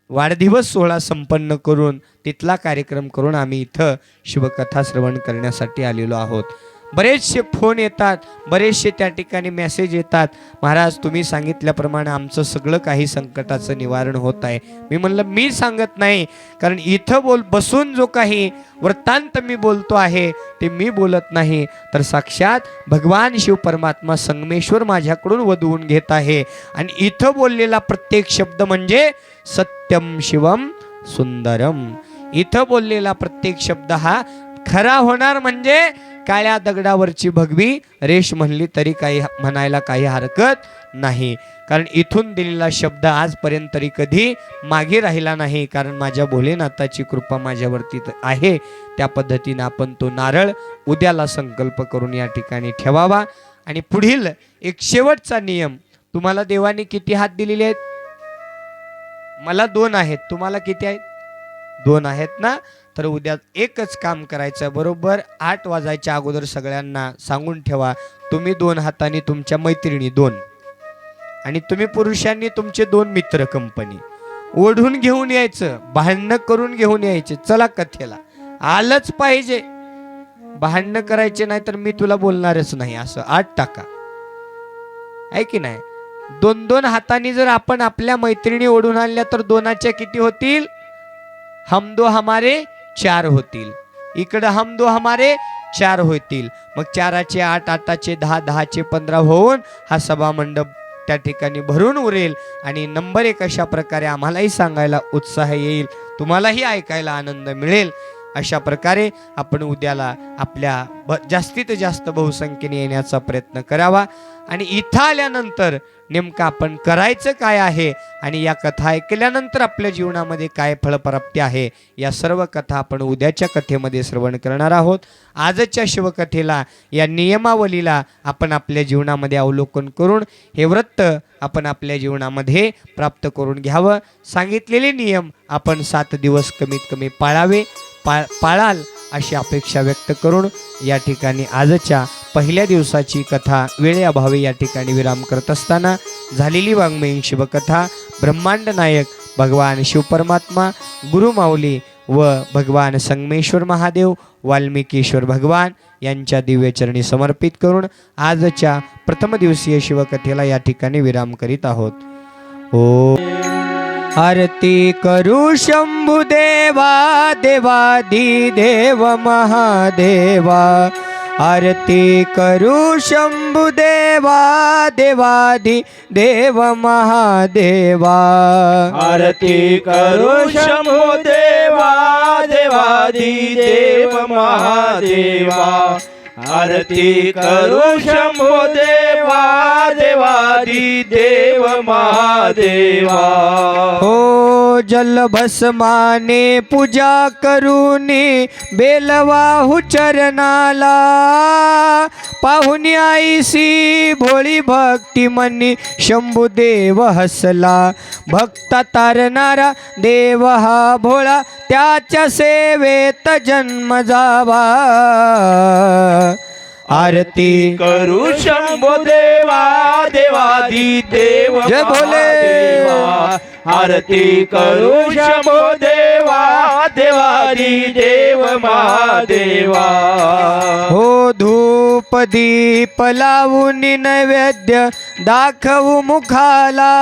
वाढदिवस सोहळा संपन्न करून तिथला कार्यक्रम करून आम्ही इथं शिवकथा श्रवण करण्यासाठी आलेलो आहोत. बरेचसे फोन येतात, बरेचसे त्या ठिकाणी मेसेज येतात, महाराज तुम्ही सांगितल्याप्रमाणे आमचं सगळं काही संकटाचं निवारण होत आहे. मी म्हणलं मी सांगत नाही, कारण इथं बसून जो काही वृत्तांत मी बोलतो आहे ते मी बोलत नाही, तर साक्षात भगवान शिव परमात्मा संगमेश्वर माझ्याकडून वधवून घेत आहे. आणि इथं बोललेला प्रत्येक शब्द म्हणजे सत्यम शिवम सुंदरम. इथं बोललेला प्रत्येक शब्द हा खरा होणार. म्हणजे काळ्या दगडावरची भगवी रेष म्हणली तरी काही म्हणायला काही हरकत नाही, कारण इथून दिलेला शब्द आजपर्यंत तरी कधी मागे राहिला नाही. कारण माझ्या भोलेनाथाची कृपा माझ्यावरती आहे. त्या पद्धतीने आपण तो नारळ उद्याला संकल्प करून या ठिकाणी ठेवावा. आणि पुढील एक शेवटचा नियम, तुम्हाला देवाने किती हात दिलेले आहेत? मला 2 आहेत, तुम्हाला किती आहेत? 2 आहेत ना. तर उद्या एकच काम करायचं, बरोबर 8 वाजायच्या अगोदर सगळ्यांना सांगून ठेवा, तुम्ही 2 हातांनी तुमच्या मैत्रिणी 2 आणि तुम्ही पुरुषांनी तुमचे 2 मित्र कंपनी ओढून घेऊन यायचं, भांडणं करून घेऊन यायचे. चला कथेला आलंच पाहिजे, भांडणं करायचे नाही तर मी तुला बोलणारच नाही, असं 8 टाका आहे की नाही. 2-2 हातांनी जर आपण आपल्या मैत्रिणी ओढून आणल्या तर 2च्या किती होतील? हम 2 हमारे 4 होतील. इकडं हम 2 हमारे 4 होतील. मग 4चे 8, 8चे 10, 10चे 15 होऊन हा सभा मंडप त्या ठिकाणी भरून उरेल. आणि नंबर 1 अशा प्रकारे आम्हालाही सांगायला उत्साह येईल, तुम्हालाही ऐकायला आनंद मिळेल. अशा प्रकारे आपण उद्याला आपल्या जास्तीत जास्त बहुसंख्येने येण्याचा प्रयत्न करावा. आणि इथं आल्यानंतर नेमकं आपण करायचं काय आहे आणि या कथा ऐकल्यानंतर आपल्या जीवनामध्ये काय फळप्राप्ती आहे, या सर्व कथा आपण उद्याच्या कथेमध्ये श्रवण करणार आहोत. आजच्या शिवकथेला, या नियमावलीला आपण आपल्या जीवनामध्ये अवलोकन करून हे व्रत आपण आपल्या जीवनामध्ये प्राप्त करून घ्यावं. सांगितलेले नियम आपण 7 दिवस कमीत कमी पाळावे, पाळाल अशी अपेक्षा व्यक्त करून या ठिकाणी आजच्या पहिल्या दिवसाची कथा वेळेअभावी या ठिकाणी विराम करत असताना झालेली वाङ्मयीन शिवकथा ब्रह्मांड नायक भगवान शिवपरमात्मा, गुरुमाऊली व भगवान संगमेश्वर महादेव, वाल्मिकीश्वर भगवान यांच्या दिव्यचरणी समर्पित करून आजच्या प्रथम दिवसीय शिवकथेला या ठिकाणी विराम करीत आहोत. ओ आरती करू शंभुदेवा देवादी देव महादेवा, आरती करू शंभुदेवा देवादी देव महादेवा, आरती करू शंभुदेवा देवादी देव महादेवा, आरती करू शंभुदेवा देवादी देव महादेवा. हो जल भस्माने पूजा करूनी बेलवाहू चरणाला पाहुणी आईसी भोळी भक्ती मनी शंभुदेव हसला भक्ता तारणारा देव हा भोळा त्याच्या सेवेत जन्म जावा आरती करू शंभो देवा देवादी देव जय भोले. महादेवा. आरती करू शंभो देवा देवादी देव महादेवा. हो धूप दीप लावून नैवेद्य दाखवू मुखाला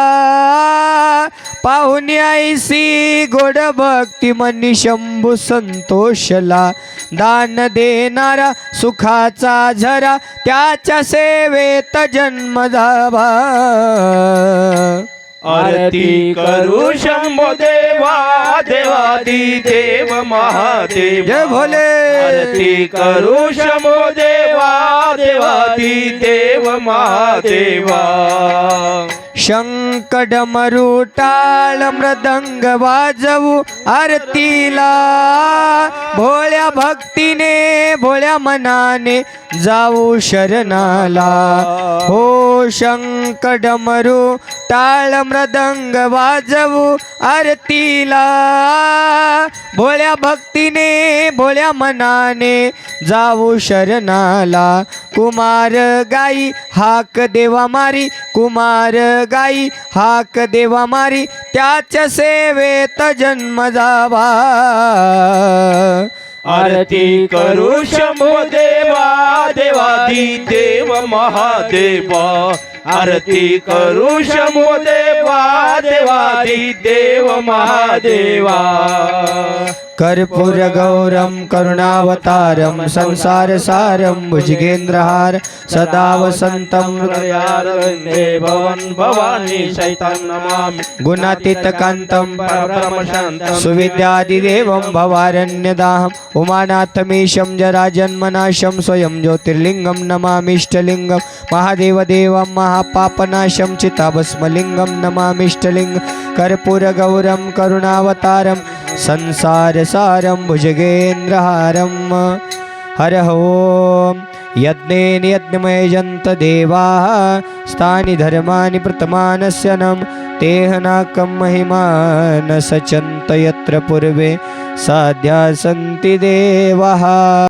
पाहुणी आईसी गोड भक्ती मनी शंभू संतोषला दान देणारा सुखाचा झरा त्याच्या सेवेत जन्म जावा आरती करू शंभो देवा देवादी देव महादेवा. जय भोले. आरती करू शंभो देवा देवादी देव महादेवा. शंख डमरू टाळ मृदंग वाजवू आरतीला भोळ्या भक्तीने भोळ्या मनाने जाऊ शरणाला हो शंख डमरू टाळ मृदंग वाजवू आरतीला भोळ्या भक्तीने भोळ्या मनाने जाऊ शरणाला कुमार गाई हाक देवा मारी कुमार गाई हाक देवा मारी त्याच्या सेवेत जन्म जावा आरती करू शंभो देवा देवादी देव महादेवा. आरती करू शंभो देवा देवादी देव महादेवा. कर्पूर गौरम करुणावतारम संसार सारम भुजगेंद्रहार सदा वसंतम हृदयारण्ये भवन भवानी शैतान नमामि. गुणातीत कांतम परब्रह्मशान्तं सुविद्यादिदेवं भवारण्यदाहम् उमानाथमीशं जराजन्मनाशं स्वयं ज्योतिर्लिङ्गं नमामीष्टलिङ्गं महादेवदेवं महापापनाशं चिताभस्मलिङ्गं नमामीष्टलिङ्गं कर्पूरगौरं करुणावतारं संसारसारं भुजगेन्द्रहारं हरः ॐ यज्ञेन यज्ञमयजन्त देवाः स्थानि धर्माणि प्रतमानस्य नं तेहनाकं महिमा न सचन्त यत्र पूर्वे साध्या सन्ति देवाः.